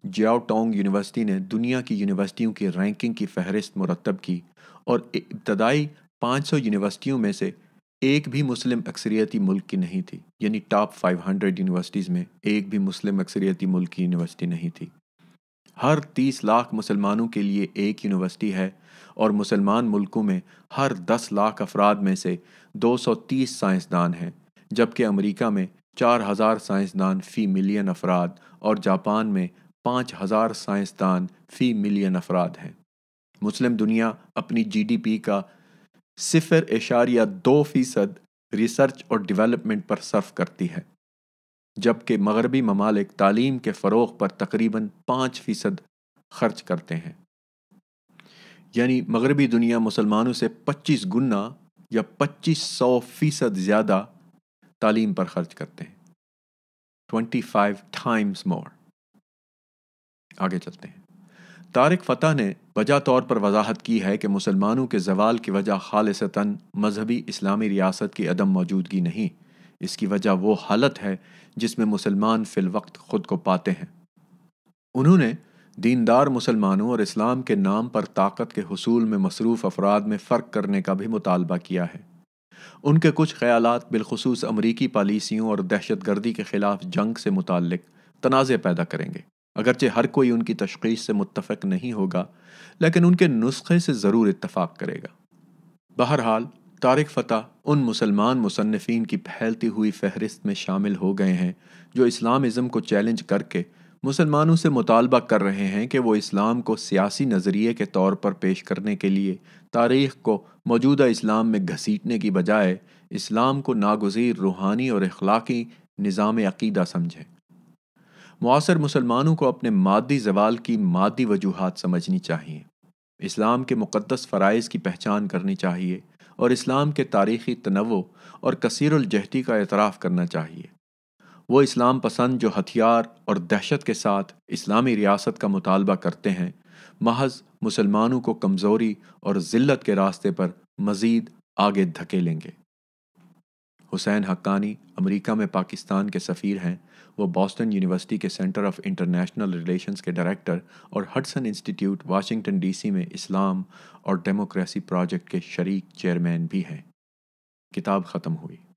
جیاؤ ٹونگ یونیورسٹی نے دنیا کی یونیورسٹیوں کی رینکنگ کی فہرست مرتب کی اور ابتدائی 500 یونیورسٹیوں میں سے ایک بھی مسلم اکثریتی ملک کی نہیں تھی، یعنی ٹاپ 500 یونیورسٹیز میں ایک بھی مسلم اکثریتی ملک کی یونیورسٹی نہیں تھی۔ ہر 30 لاکھ مسلمانوں کے لیے ایک یونیورسٹی ہے، اور مسلمان ملکوں میں ہر 10 لاکھ افراد میں سے 230 سائنسدان ہیں، جبکہ امریکہ میں 4,000 سائنسدان فی ملین افراد اور جاپان میں 5,000 سائنسدان فی ملین افراد ہیں۔ مسلم دنیا اپنی جی ڈی پی کا 0.2% ریسرچ اور ڈیولپمنٹ پر صرف کرتی ہے، جبکہ مغربی ممالک تعلیم کے فروغ پر تقریباً 5% خرچ کرتے ہیں۔ یعنی مغربی دنیا مسلمانوں سے 25 گنا یا 2500% زیادہ تعلیم پر خرچ کرتے ہیں۔ 25 times more۔ آگے چلتے ہیں۔ طارق فتح نے وجہ طور پر وضاحت کی ہے کہ مسلمانوں کے زوال کی وجہ خالصتاً مذہبی اسلامی ریاست کی عدم موجودگی نہیں، اس کی وجہ وہ حالت ہے جس میں مسلمان فی الوقت خود کو پاتے ہیں۔ انہوں نے دیندار مسلمانوں اور اسلام کے نام پر طاقت کے حصول میں مصروف افراد میں فرق کرنے کا بھی مطالبہ کیا ہے۔ ان کے کچھ خیالات بالخصوص امریکی پالیسیوں اور دہشت گردی کے خلاف جنگ سے متعلق تنازع پیدا کریں گے، اگرچہ ہر کوئی ان کی تشخیص سے متفق نہیں ہوگا، لیکن ان کے نسخے سے ضرور اتفاق کرے گا۔ بہرحال طارق فتح ان مسلمان مصنفین کی پھیلتی ہوئی فہرست میں شامل ہو گئے ہیں جو اسلامزم کو چیلنج کر کے مسلمانوں سے مطالبہ کر رہے ہیں کہ وہ اسلام کو سیاسی نظریے کے طور پر پیش کرنے کے لیے تاریخ کو موجودہ اسلام میں گھسیٹنے کی بجائے اسلام کو ناگزیر روحانی اور اخلاقی نظام عقیدہ سمجھیں۔ معاصر مسلمانوں کو اپنے مادی زوال کی مادی وجوہات سمجھنی چاہیے، اسلام کے مقدس فرائض کی پہچان کرنی چاہیے اور اسلام کے تاریخی تنوع اور کثیر الجہتی کا اعتراف کرنا چاہیے۔ وہ اسلام پسند جو ہتھیار اور دہشت کے ساتھ اسلامی ریاست کا مطالبہ کرتے ہیں، محض مسلمانوں کو کمزوری اور ذلت کے راستے پر مزید آگے دھکیلیں گے۔ حسین حقانی امریکہ میں پاکستان کے سفیر ہیں۔ وہ بوسٹن یونیورسٹی کے سینٹر آف انٹرنیشنل ریلیشنز کے ڈائریکٹر اور ہڈسن انسٹی ٹیوٹ واشنگٹن ڈی سی میں اسلام اور ڈیموکریسی پروجیکٹ کے شریک چیئرمین بھی ہیں۔ کتاب ختم ہوئی۔